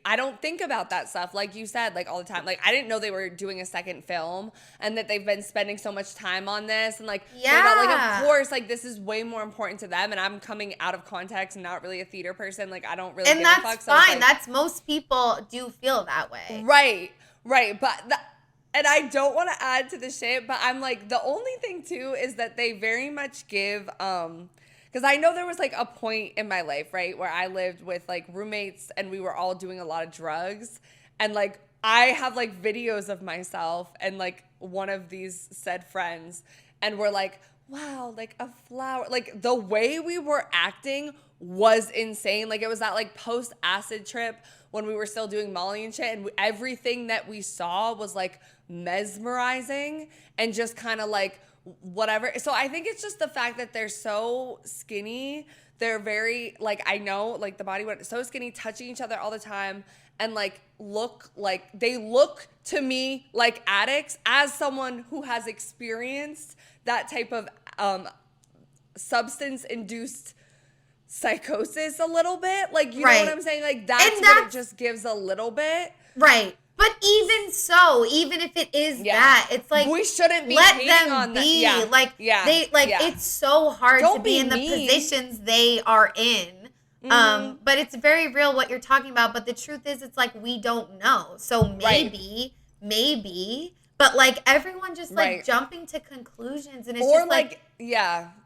I don't think about that stuff, like you said, like all the time. Like, I didn't know they were doing a second film and that they've been spending so much time on this. And like, of course, like this is way more important to them. And I'm coming out of context and not really a theater person. Like, I don't really give a fuck. And that's fine. That's most people do feel that way. Right. But and I don't want to add to the shit, but I'm like, the only thing too is that they very much give, because I know there was like a point in my life, right, where I lived with like roommates and we were all doing a lot of drugs. And like, I have like videos of myself and like one of these said friends, and we're like, wow, like a flower. Like the way we were acting was insane. Like it was that like post acid trip when we were still doing Molly and shit. And everything that we saw was like mesmerizing and just kind of like, whatever. So I think it's just the fact that they're so skinny. They're very like, I know like the body went so skinny, touching each other all the time, and like they look to me like addicts. As someone who has experienced that type of substance induced psychosis a little bit. Like, you know Right. what I'm saying? Like, that's what it just gives a little bit. Right. But even so, even if it is that, it's like, we shouldn't be let hating them on be. that. Yeah. Like, Yeah. they, like, Yeah. it's so hard Don't to be in the mean. positions they are in. But it's very real what you're talking about. But the truth is, it's like, we don't know. So maybe, but like everyone just like jumping to conclusions, and it's or just like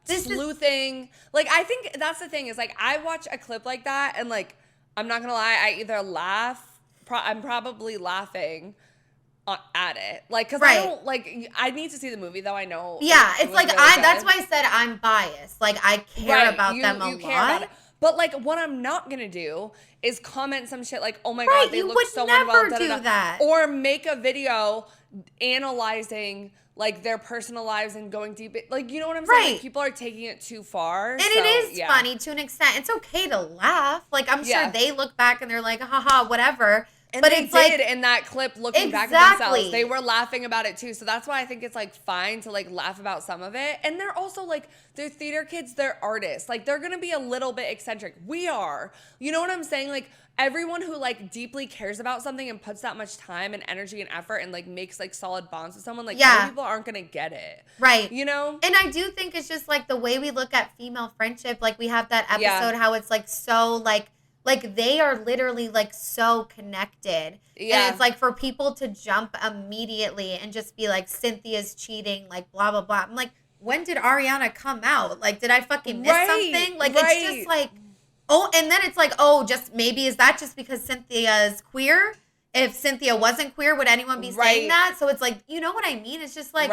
sleuthing. Like, I think that's the thing is, like, I watch a clip like that, and like, I'm not gonna lie, I either laugh. I'm probably laughing at it, like, because I don't like. I need to see the movie though. I know. Yeah, it's like really that's why I said I'm biased. Like, I care about them a lot. But like, what I'm not gonna do is comment some shit like, "Oh my god, they look so unwell." You would never do that. Or make a video analyzing like their personal lives and going deep. Like, you know what I'm saying? Like, people are taking it too far. And it is funny to an extent. It's okay to laugh. Like, I'm sure they look back and they're like, haha, whatever. And but they it's did like, in that clip, looking back at themselves, they were laughing about it too. So that's why I think it's like fine to like laugh about some of it. And they're also like, they're theater kids, they're artists. Like, they're gonna be a little bit eccentric. We are. You know what I'm saying? Like, everyone who like deeply cares about something and puts that much time and energy and effort and like makes like solid bonds with someone, like, other people aren't gonna get it. Right. You know? And I do think it's just like the way we look at female friendship. Like, we have that episode how it's like so like they are literally like so connected. And it's like for people to jump immediately and just be like, Cynthia's cheating, like blah, blah, blah. I'm like, when did Arianna come out? Like, did I fucking miss something? Like, it's just like, oh, and then it's like, oh, just maybe is that just because Cynthia is queer? If Cynthia wasn't queer, would anyone be saying that? So it's like, you know what I mean? It's just like,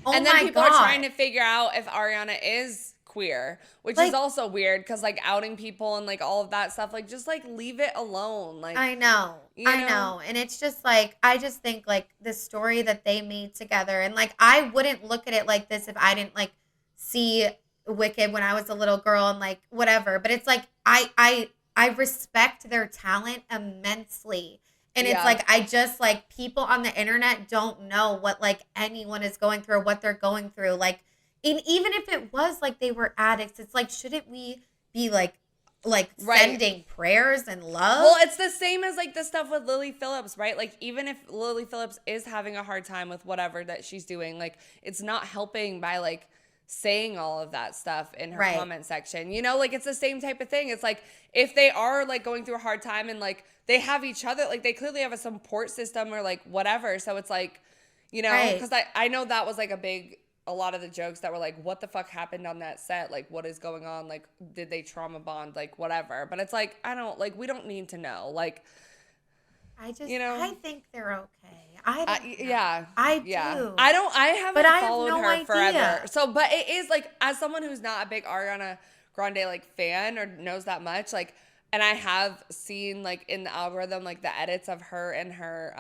oh and then my people God. are trying to figure out if Arianna is queer, which is also weird because like outing people and like all of that stuff, like just like leave it alone. Like, I know. And it's just like, I just think like the story that they made together, and like I wouldn't look at it like this if I didn't like see Wicked when I was a little girl and like whatever. But it's like I respect their talent immensely. And it's like, I just like, people on the internet don't know what like anyone is going through or what they're going through. Like, and even if it was like they were addicts, it's like, shouldn't we be like sending prayers and love? Well, it's the same as like the stuff with Lily Phillips, right? Like, even if Lily Phillips is having a hard time with whatever that she's doing, like, it's not helping by like saying all of that stuff in her comment section. You know, like, it's the same type of thing. It's like, if they are like going through a hard time and like they have each other, like they clearly have a support system or like whatever. So it's like, you know, because I know that was like a lot of the jokes that were like, what the fuck happened on that set? Like, what is going on? Like, did they trauma bond? Like, whatever. But it's like, we don't need to know. Like, I just, you know, I think they're okay. I do. I haven't followed her idea. forever. So, but it is like, as someone who's not a big Ariana Grande like fan or knows that much, like, and I have seen like in the algorithm like the edits of her and her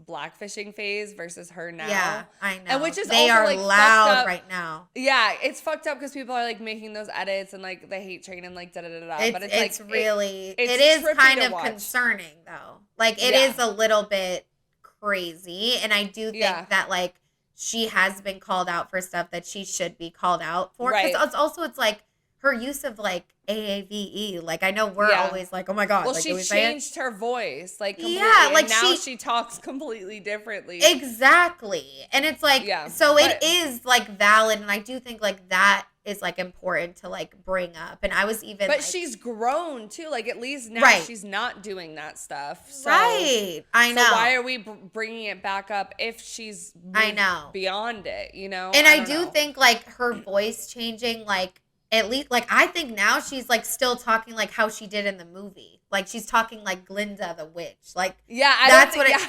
blackfishing phase versus her now. Yeah, I know. And which is they also, are like, loud right now. Yeah, it's fucked up because people are like making those edits and like the hate train and like da da da da. But it's like really it is trippy kind to of watch. concerning though. Like, it is a little bit crazy, and I do think that like she has been called out for stuff that she should be called out for. Because it's like her use of like AAVE. Like, I know we're always like, oh my God. Well, like, she changed her voice like completely. Yeah, like, and now she talks completely differently. Exactly. And it's like, so it is like valid, and I do think like that is like important to like bring up. And I was even But like, she's grown too. Like, at least now she's not doing that stuff. So, I know. So why are we bringing it back up if she's beyond it, you know? And I do think like her voice changing, like, at least, like, I think now she's like still talking like how she did in the movie. Like, she's talking like Glinda the witch. Like, that's what it.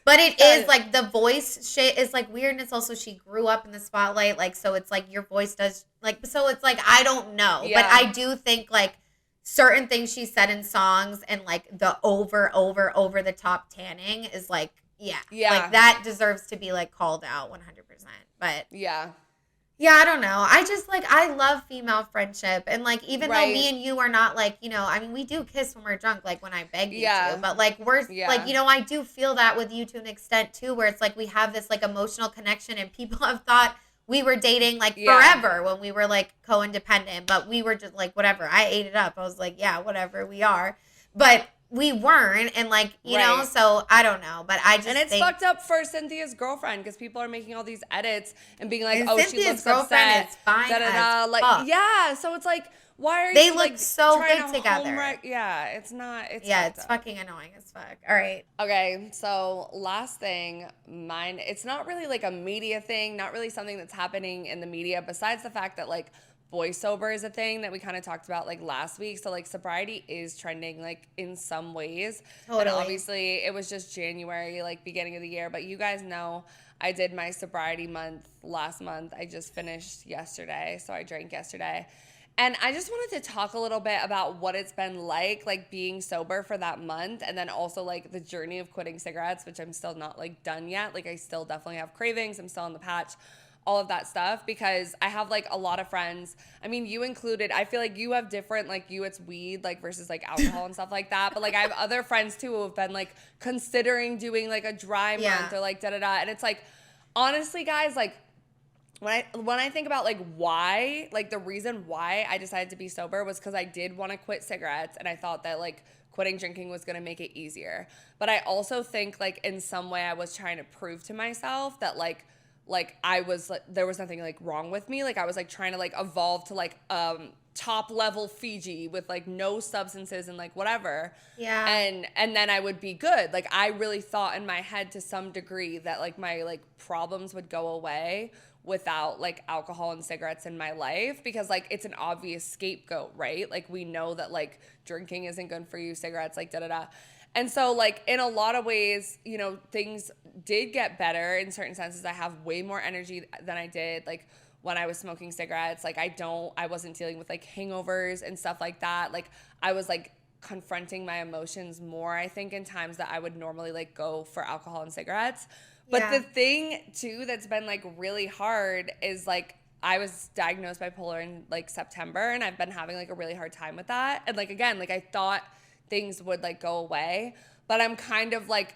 But it is like the voice shit is like weird, and it's also she grew up in the spotlight, like, so it's like your voice does like, so it's like, I don't know, but I do think like certain things she said in songs and like the over the top tanning is like like that deserves to be like called out 100%. But yeah, I don't know. I just like, I love female friendship. And like, even though me and you are not like, you know, I mean, we do kiss when we're drunk, like when I beg you to, but like we're like, you know, I do feel that with you to an extent too, where it's like we have this like emotional connection, and people have thought we were dating like forever when we were like co-independent, but we were just like, whatever. I ate it up. I was like, yeah, whatever, we are. But we weren't, and like, you know, so I don't know, but I just and it's fucked up for Cynthia's girlfriend because people are making all these edits and being like, oh, Cynthia's she looks girlfriend upset. is fine as fuck. Yeah, so it's like, why are they you look like so trying good to together? Yeah, it's not. It's it's fucking annoying as fuck. All right. Okay, so last thing, mine. It's not really like a media thing, not really something that's happening in the media. Besides the fact that like boy sober is a thing that we kind of talked about like last week. So like sobriety is trending like in some ways. Totally. And obviously it was just January, like beginning of the year. But you guys know I did my sobriety month last month. I just finished yesterday, so I drank yesterday. And I just wanted to talk a little bit about what it's been like being sober for that month, and then also like the journey of quitting cigarettes, which I'm still not like done yet. Like I still definitely have cravings. I'm still on the patch, all of that stuff, because I have like a lot of friends. I mean, you included. I feel like you have different, like you, it's weed, like versus like alcohol and stuff like that. But like I have other friends too who have been like considering doing like a dry month or like da-da-da. And it's like, honestly, guys, like, when I think about like why, like the reason why I decided to be sober was because I did want to quit cigarettes, and I thought that like quitting drinking was going to make it easier. But I also think like in some way I was trying to prove to myself that like I was like, there was nothing like wrong with me. Like I was like trying to like evolve to like top level Fiji with like no substances and like whatever. Yeah. And then I would be good. Like I really thought in my head to some degree that like my like problems would go away without like alcohol and cigarettes in my life, because like it's an obvious scapegoat, right? Like we know that like drinking isn't good for you, cigarettes, like da-da-da. And so like in a lot of ways, you know, things did get better in certain senses. I have way more energy than I did like when I was smoking cigarettes. Like I wasn't dealing with like hangovers and stuff like that. Like I was like confronting my emotions more, I think, in times that I would normally like go for alcohol and cigarettes. But the thing too that's been like really hard is like I was diagnosed bipolar in like September, and I've been having like a really hard time with that. And like again, like I thought things would like go away, but I'm kind of like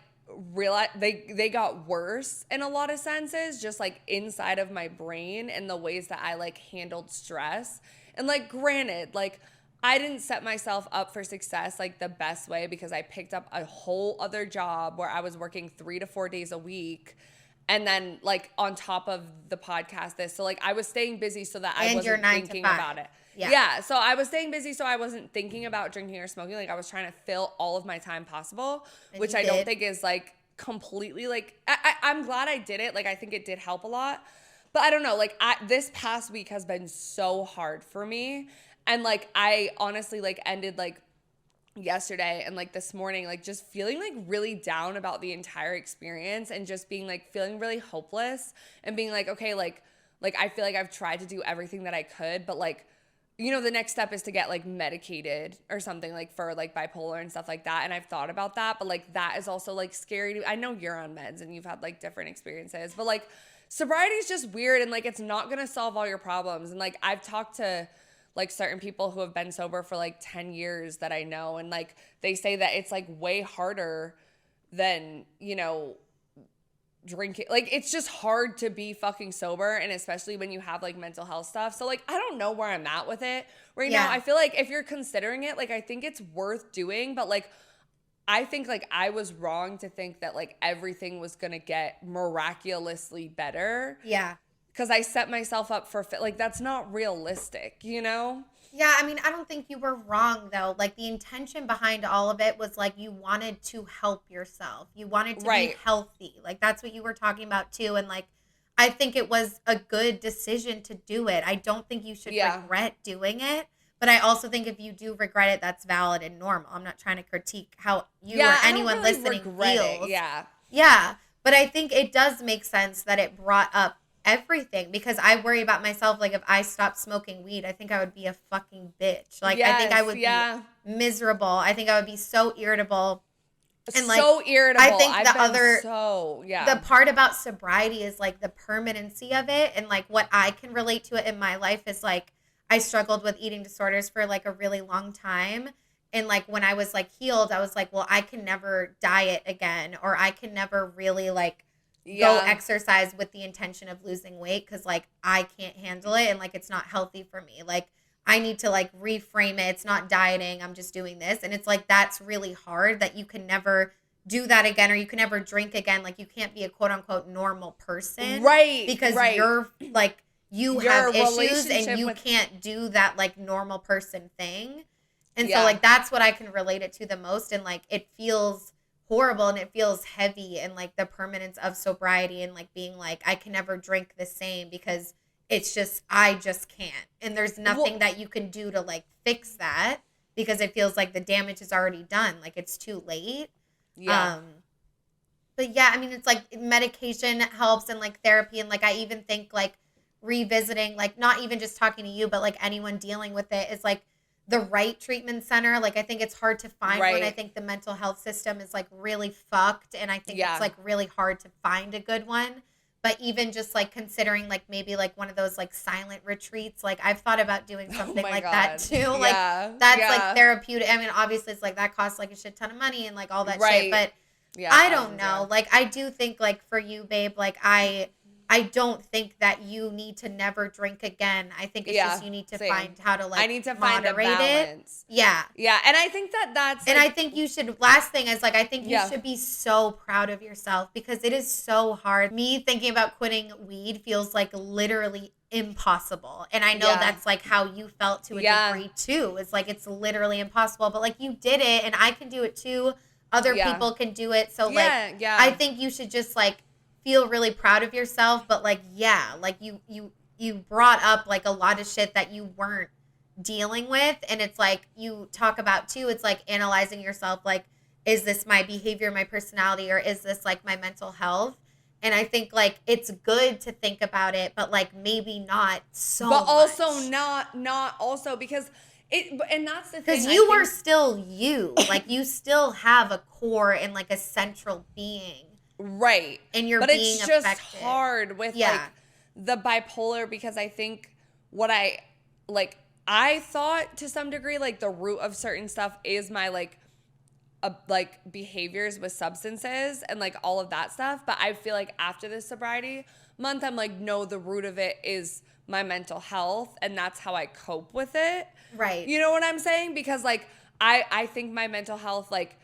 they got worse in a lot of senses, just like inside of my brain and the ways that I like handled stress. And like granted, like I didn't set myself up for success like the best way, because I picked up a whole other job where I was working 3 to 4 days a week. And then like on top of the podcast, so like I was staying busy so that I wasn't thinking about it. Yeah. So I was staying busy so I wasn't thinking about drinking or smoking. Like I was trying to fill all of my time possible, which I don't think is like completely like, I'm glad I did it. Like I think it did help a lot. But I don't know, like this past week has been so hard for me. And like I honestly like ended like yesterday and like this morning like just feeling like really down about the entire experience, and just being like feeling really hopeless, and being like, okay, like I feel like I've tried to do everything that I could, but like, you know, the next step is to get like medicated or something like for like bipolar and stuff like that. And I've thought about that, but like that is also like scary. I know you're on meds and you've had like different experiences, but like sobriety is just weird, and like it's not gonna solve all your problems. And like I've talked to like certain people who have been sober for like 10 years that I know, and like they say that it's like way harder than, you know, drinking. Like it's just hard to be fucking sober, and especially when you have like mental health stuff. So like I don't know where I'm at with it right now. I feel like if you're considering it, like I think it's worth doing, but like I think like I was wrong to think that like everything was gonna get miraculously better. Yeah. Because I set myself up for like that's not realistic, you know? Yeah, I mean, I don't think you were wrong though. Like the intention behind all of it was like you wanted to help yourself. You wanted to be healthy. Like that's what you were talking about too. And like I think it was a good decision to do it. I don't think you should regret doing it. But I also think if you do regret it, that's valid and normal. I'm not trying to critique how you or anyone listening feels. Yeah. But I think it does make sense that it brought up everything, because I worry about myself. Like if I stopped smoking weed, I think I would be a fucking bitch. Like I think I would be miserable. I think I would be so irritable. And like so irritable. I think the part about sobriety is like the permanency of it. And like what I can relate to it in my life is like I struggled with eating disorders for like a really long time. And like when I was like healed, I was like, well, I can never diet again, or I can never really like go exercise with the intention of losing weight because like I can't handle it and like it's not healthy for me. Like I need to like reframe it. It's not dieting. I'm just doing this. And it's like that's really hard that you can never do that again or you can never drink again. Like you can't be a quote unquote normal person. Right. Because you're like you have issues and you can't do that like normal person thing. And so like that's what I can relate it to the most. And like it feels horrible and it feels heavy and like the permanence of sobriety and like being like I can never drink the same because it's just I just can't and there's nothing that you can do to like fix that because it feels like the damage is already done, like it's too late. But yeah, I mean it's like medication helps and like therapy and like I even think like revisiting like not even just talking to you but like anyone dealing with it is like the right treatment center. Like I think it's hard to find one. I think the mental health system is like really fucked and I think it's like really hard to find a good one. But even just like considering like maybe like one of those like silent retreats, like I've thought about doing something like that too. Like that's like therapeutic. I mean obviously it's like that costs like a shit ton of money and like all that shit. But I don't know. Like I do think like for you, babe, like I don't think that you need to never drink again. I think it's just you need to find how to like I need to find a balance. It. Yeah. Yeah. And I think that's and I think you should last thing is like I think you should be so proud of yourself because it is so hard. Me thinking about quitting weed feels like literally impossible. And I know that's like how you felt to a degree too. It's like it's literally impossible. But like you did it and I can do it too. Other people can do it. So like I think you should just like feel really proud of yourself, but like like you brought up like a lot of shit that you weren't dealing with, and it's like you talk about too, it's like analyzing yourself, like is this my behavior, my personality, or is this like my mental health? And I think like it's good to think about it, but like maybe not so but also much. not also because and that's the thing, because you were still you like you still have a core and like a central being. Right. And you're but being it's just affected. hard with like the bipolar because I think what I thought to some degree like the root of certain stuff is my like behaviors with substances and like all of that stuff. But I feel like after this sobriety month, I'm like, no, the root of it is my mental health and that's how I cope with it. Right. You know what I'm saying? Because like I think my mental health like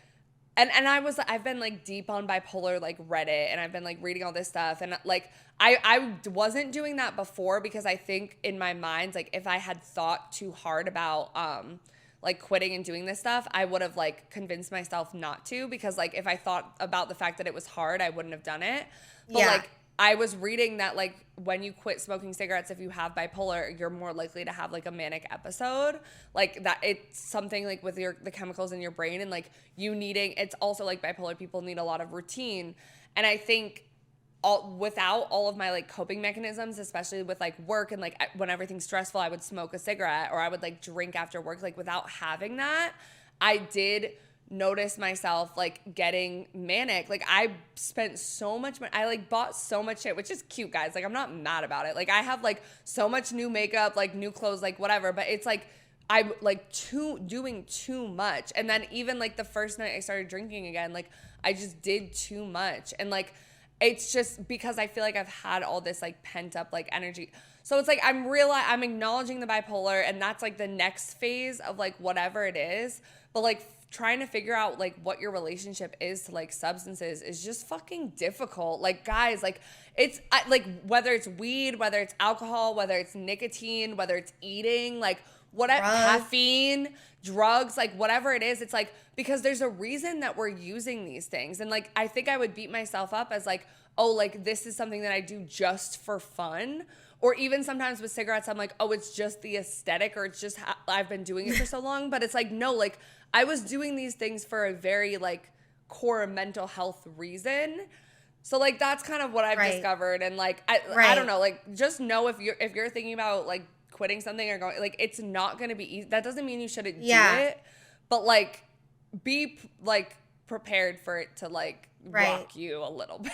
And I've been like deep on bipolar like Reddit and I've been like reading all this stuff and like I wasn't doing that before because I think in my mind like if I had thought too hard about like quitting and doing this stuff I would have like convinced myself not to because like if I thought about the fact that it was hard I wouldn't have done it. But like I was reading that like when you quit smoking cigarettes, if you have bipolar, you're more likely to have like a manic episode. Like that it's something like with the chemicals in your brain and like you needing, it's also like bipolar people need a lot of routine. And I think without all of my like coping mechanisms, especially with like work and like when everything's stressful, I would smoke a cigarette or I would like drink after work. Like without having that, I did notice myself like getting manic. Like I spent so much money. I like bought so much shit, which is cute, guys. Like I'm not mad about it. Like I have like so much new makeup, like new clothes, like whatever. But it's like I'm like doing too much. And then even like the first night I started drinking again, like I just did too much. And like it's just because I feel like I've had all this like pent up like energy. So it's like I'm acknowledging the bipolar and that's like the next phase of like whatever it is. But like trying to figure out like what your relationship is to like substances is just fucking difficult. Like guys, like it's like whether it's weed, whether it's alcohol, whether it's nicotine, whether it's eating, like whatever, caffeine, drugs, like whatever it is, it's like because there's a reason that we're using these things. And like I think I would beat myself up as like, oh, like this is something that I do just for fun. Or even sometimes with cigarettes, I'm like, oh, it's just the aesthetic or it's just I've been doing it for so long. But it's like, no, like I was doing these things for a very like core mental health reason. So like that's kind of what I've discovered. And like I don't know, like just know if you're thinking about like quitting something or going, like it's not going to be easy. That doesn't mean you shouldn't do it. But like be like prepared for it to like rock you a little bit.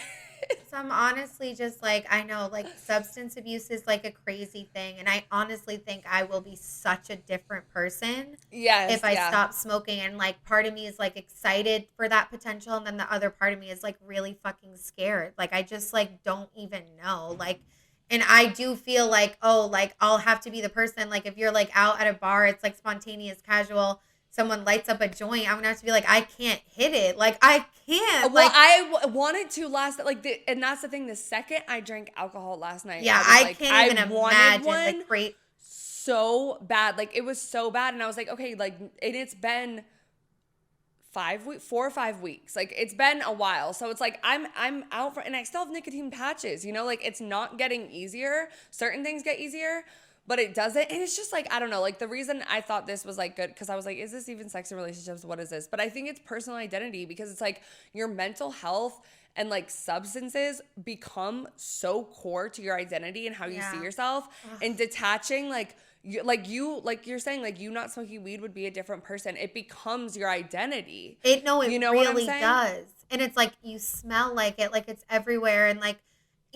So I'm honestly just like, I know like substance abuse is like a crazy thing. And I honestly think I will be such a different person if I stop smoking. And like part of me is like excited for that potential. And then the other part of me is like really fucking scared. Like I just like don't even know. Like, and I do feel like, oh, like I'll have to be the person. Like if you're like out at a bar, it's like spontaneous, casual. Someone lights up a joint, I'm gonna have to be like, I can't hit it. Like I can't. Well, like, I wanted to last and that's the thing. The second I drank alcohol last night, yeah, I can't even imagine the crate so bad. Like it was so bad, and I was like, okay, like, and it's been 4 or 5 weeks. Like it's been a while, so it's like I'm out for, and I still have nicotine patches. You know, like it's not getting easier. Certain things get easier. But it doesn't. And it's just like, I don't know, like the reason I thought this was like good, because I was like, is this even sex and relationships? What is this? But I think it's personal identity, because it's like your mental health and like substances become so core to your identity and how you see yourself. And detaching, like you're saying, like you not smoking weed would be a different person. It becomes your identity. It really does. And it's like you smell like it, like it's everywhere. And like,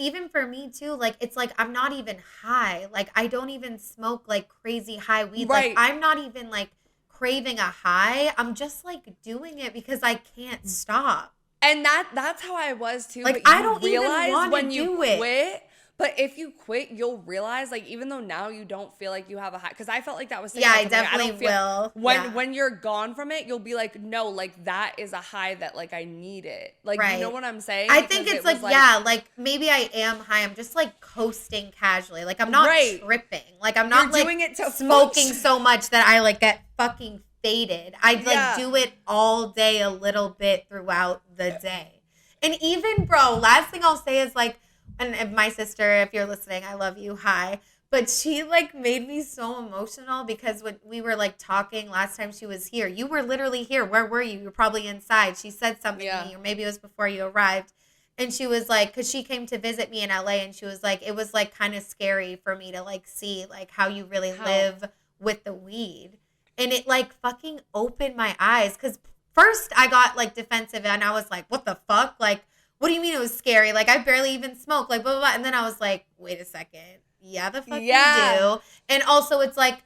even for me too, like it's like I'm not even high. Like I don't even smoke like crazy high weed. Right. Like I'm not even like craving a high. I'm just like doing it because I can't stop. And that's how I was too. Like but I don't even want to do it. But if you quit, you'll realize, like, even though now you don't feel like you have a high, because I felt like that was yeah, I definitely will. When you're gone from it, you'll be like, no, like that is a high that like I need it. Like, you know what I'm saying? I think it's like, yeah, like maybe I am high. I'm just like coasting casually. Like I'm not tripping. Like I'm not like doing it to smoking so much that I like get fucking faded. I like do it all day, a little bit throughout the day. And even, bro, last thing I'll say is like, and if my sister, if you're listening, I love you. Hi. But she like made me so emotional because when we were like talking last time she was here, you were literally here. Where were you? You were probably inside. She said something to me, or maybe it was before you arrived. And she was like, because she came to visit me in LA, and she was like, it was like kind of scary for me to like see like how you really live with the weed. And it like fucking opened my eyes. Because first I got like defensive and I was like, what the fuck? Like, what do you mean it was scary? Like, I barely even smoke, like, blah, blah, blah. And then I was like, wait a second. Yeah, the fuck you do. And also, it's like,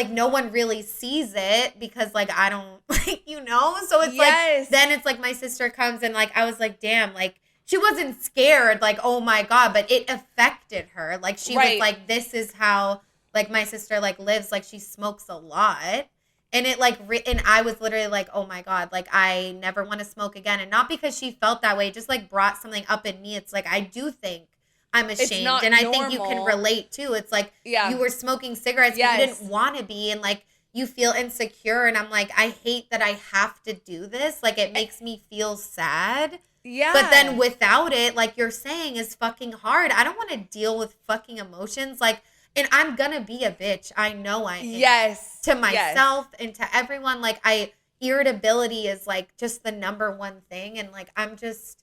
no one really sees it because, like, I don't, like, you know? So it's like, then it's like my sister comes and, like, I was like, damn, like, she wasn't scared, like, oh my God, but it affected her. Like, she was like, this is how, like, my sister, like, lives. Like, she smokes a lot. And it like, and I was literally like, oh my God, like I never want to smoke again. And not because she felt that way, it just like brought something up in me. It's like, I do think I'm ashamed. And I think you can relate too. It's like, you were smoking cigarettes, but you didn't want to be. And like, you feel insecure. And I'm like, I hate that I have to do this. Like, it makes me feel sad. Yeah. But then without it, like you're saying, is fucking hard. I don't want to deal with fucking emotions. Like, and I'm going to be a bitch. I know I am. Yes. To myself and to everyone. Like, irritability is, like, just the number one thing. And, like, I'm just,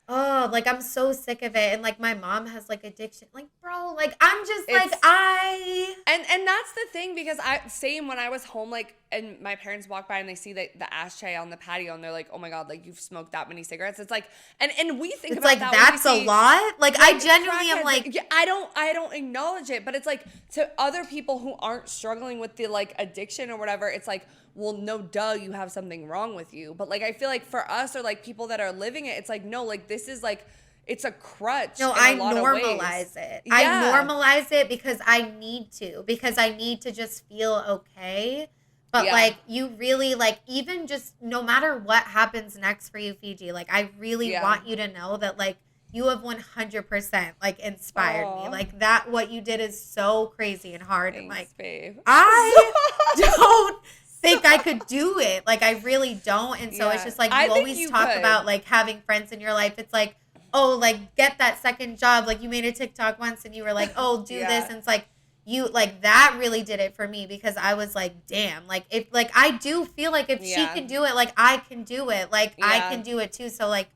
like, I'm so sick of it. And, like, my mom has, like, addiction. Like, bro, like, I'm just, And that's the thing, because same when I was home, like, and my parents walk by and they see the ashtray on the patio and they're like, oh my God, like, you've smoked that many cigarettes. It's like, and we think it's about like, that. That's a lot? Like, I genuinely am like. I don't acknowledge it, but it's like, to other people who aren't struggling with the, like, addiction or whatever, it's like, well, no, duh, you have something wrong with you. But, like, I feel like for us, or, like, people that are living it, it's like, no, like, this is, like, it's a crutch. No, I normalize it. Yeah. I normalize it because I need to. Because I need to just feel okay. But, like, you really, like, even just no matter what happens next for you, Fiji, like, I really want you to know that, like, you have 100%, like, inspired me. Like, that, what you did is so crazy and hard. Thanks, and, like, babe. I don't think I could do it. Like, I really don't. And so it's just, like, you always talk about, like, having friends in your life. It's like, oh, like, get that second job. Like, you made a TikTok once and you were like, oh, do this. And it's like, you, like, that really did it for me because I was like, damn. Like, if, like, I do feel like if she can do it, like, I can do it. Like, I can do it too. So, like,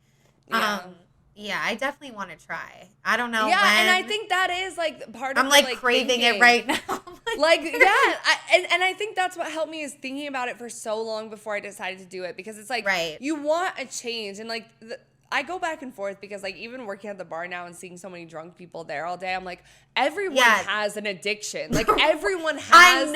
yeah, I definitely want to try. I don't know when. And I think that is, like, part of I'm, like, craving thinking. it right now. Like, and I think that's what helped me is thinking about it for so long before I decided to do it. Because it's like, you want a change. And, like, I go back and forth because like even working at the bar now and seeing so many drunk people there all day, I'm like, everyone has an addiction. Like everyone has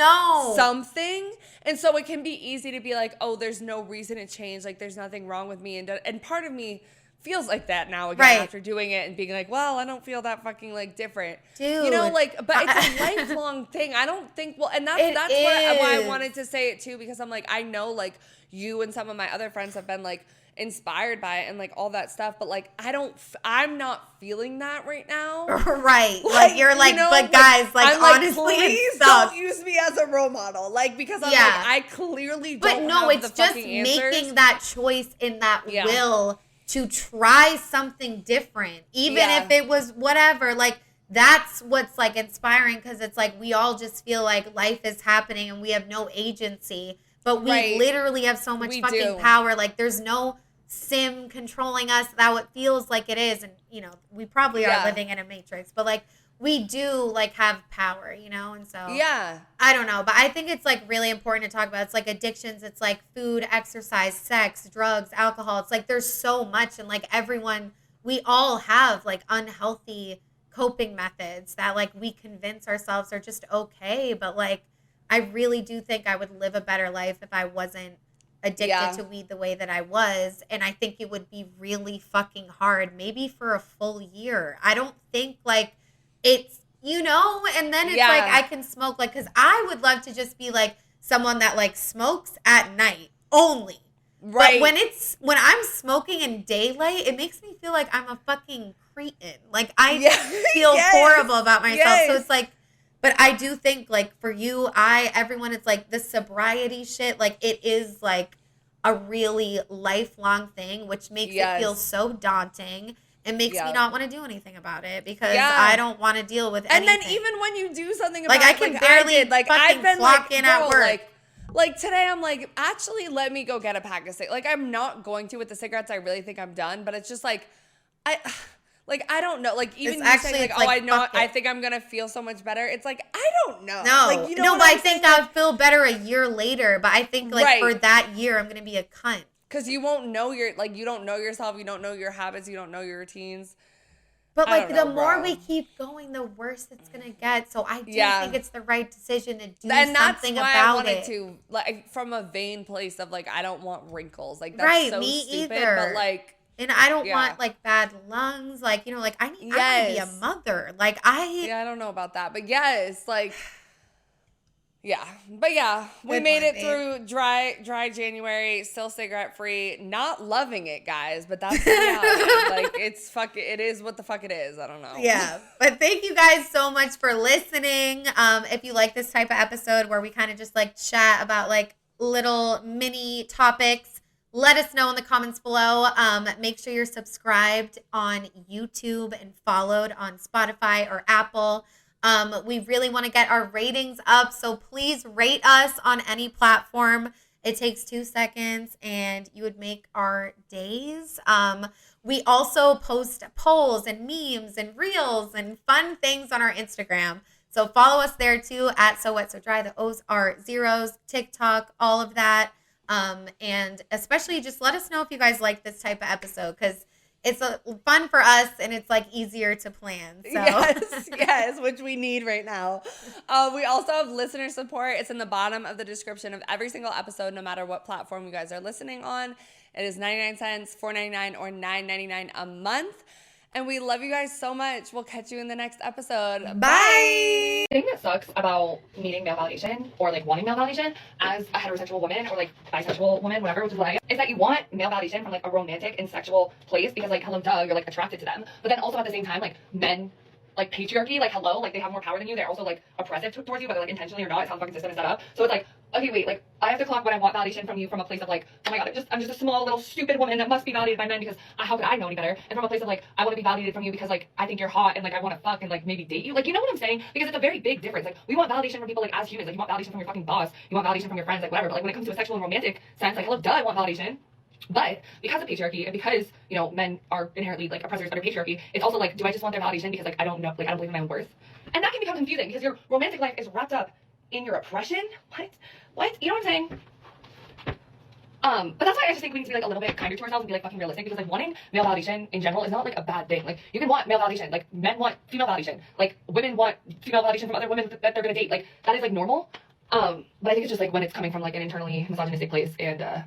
something. And so it can be easy to be like, oh, there's no reason to change. Like there's nothing wrong with me. And part of me feels like that now again after doing it and being like, well, I don't feel that fucking like different. Dude. You know, like, but it's a lifelong thing. I don't think, well, and that's why I wanted to say it too, because I'm like, I know like you and some of my other friends have been like inspired by it and like all that stuff, but like I'm not feeling that right now. Right. Like you're like, you know, but guys, like I'm honestly, like, please don't use me as a role model. Like because I'm like, I clearly don't have the fucking answers. But no, it's just making that choice in that will to try something different, even if it was whatever. Like that's what's like inspiring, because it's like we all just feel like life is happening and we have no agency, but we literally have so much power. Like there's no sim controlling us that what feels like it is. And you know, we probably are living in a matrix, but like we do like have power, you know? And so I don't know, but I think it's like really important to talk about. It's like addictions, it's like food, exercise, sex, drugs, alcohol. It's like there's so much, and like everyone, we all have like unhealthy coping methods that like we convince ourselves are just okay, but like I really do think I would live a better life if I wasn't addicted to weed the way that I was. And I think it would be really fucking hard, maybe for a full year. I don't think like it's, you know, and then it's like I can smoke, like, because I would love to just be like someone that like smokes at night only. Right. But when I'm smoking in daylight, it makes me feel like I'm a fucking cretin. Like I feel horrible about myself. So it's like, but I do think like for you, everyone, it's like the sobriety shit, like it is like a really lifelong thing, which makes it feel so daunting. It makes me not want to do anything about it, because I don't want to deal with anything. And then even when you do something about it, I can barely I've been clock in at work. Like today, I'm like, actually, let me go get a pack of cigarettes. Like I'm not going to with the cigarettes. I really think I'm done. But it's just like, I don't know. Like even you saying like, oh, I know, I think I'm gonna feel so much better. It's like I don't know. No, like, you know but I think I'll feel better a year later. But I think like for that year, I'm gonna be a cunt. Because you won't know you don't know yourself, you don't know your habits, you don't know your routines. But like the more we keep going, the worse it's gonna get. So I do think it's the right decision to do something about it. I wanted to, like, from a vain place of like, I don't want wrinkles. Like that's so me stupid. Either. But like, and I don't want like bad lungs. Like, you know, like I want to be a mother. Like I don't know about that, but yes, like. Yeah, but we made it through dry January, still cigarette free, not loving it, guys, but that's the reality. Like it is what the fuck it is. I don't know. Yeah, but thank you guys so much for listening. If you like this type of episode where we kind of just like chat about like little mini topics, let us know in the comments below. Make sure you're subscribed on YouTube and followed on Spotify or Apple. We really want to get our ratings up, so please rate us on any platform. It takes 2 seconds and you would make our days. We also post polls and memes and reels and fun things on our Instagram. So follow us there too at So Wet So Dry. The O's are zeros, TikTok, all of that. And especially just let us know if you guys like this type of episode, because it's fun for us and it's like easier to plan. So. Yes, which we need right now. We also have listener support. It's in the bottom of the description of every single episode, no matter what platform you guys are listening on. It is 99 cents, $4.99, or $9.99 a month. And we love you guys so much. We'll catch you in the next episode. Bye. The thing that sucks about needing male validation or like wanting male validation as a heterosexual woman or like bisexual woman, whatever, which is what I am, is that you want male validation from like a romantic and sexual place because like, hello, duh, you're like attracted to them. But then also at the same time, like men, like patriarchy, like hello, like they have more power than you. They're also like oppressive towards you, whether like intentionally or not. It's how the fucking system is set up. So it's like, okay, wait, like I have to clock when I want validation from you from a place of like, oh my god, I'm just a small little stupid woman that must be validated by men because how could I know any better? And from a place of like, I want to be validated from you because like I think you're hot and like I want to fuck and like maybe date you. Like, you know what I'm saying? Because it's a very big difference. Like we want validation from people like as humans. Like you want validation from your fucking boss, you want validation from your friends, like whatever. But like when it comes to a sexual and romantic sense, like hello, duh, I want validation. But because of patriarchy and because, you know, men are inherently like oppressors under patriarchy, it's also like, do I just want their validation because like I don't know, like I don't believe in my own worth? And that can become confusing because your romantic life is wrapped up in your oppression. What? You know what I'm saying? But that's why I just think we need to be like a little bit kinder to ourselves and be like fucking realistic, because like wanting male validation in general is not like a bad thing. Like you can want male validation, like men want female validation, like women want female validation from other women that they're gonna date. Like that is like normal. But I think it's just like when it's coming from like an internally misogynistic place, and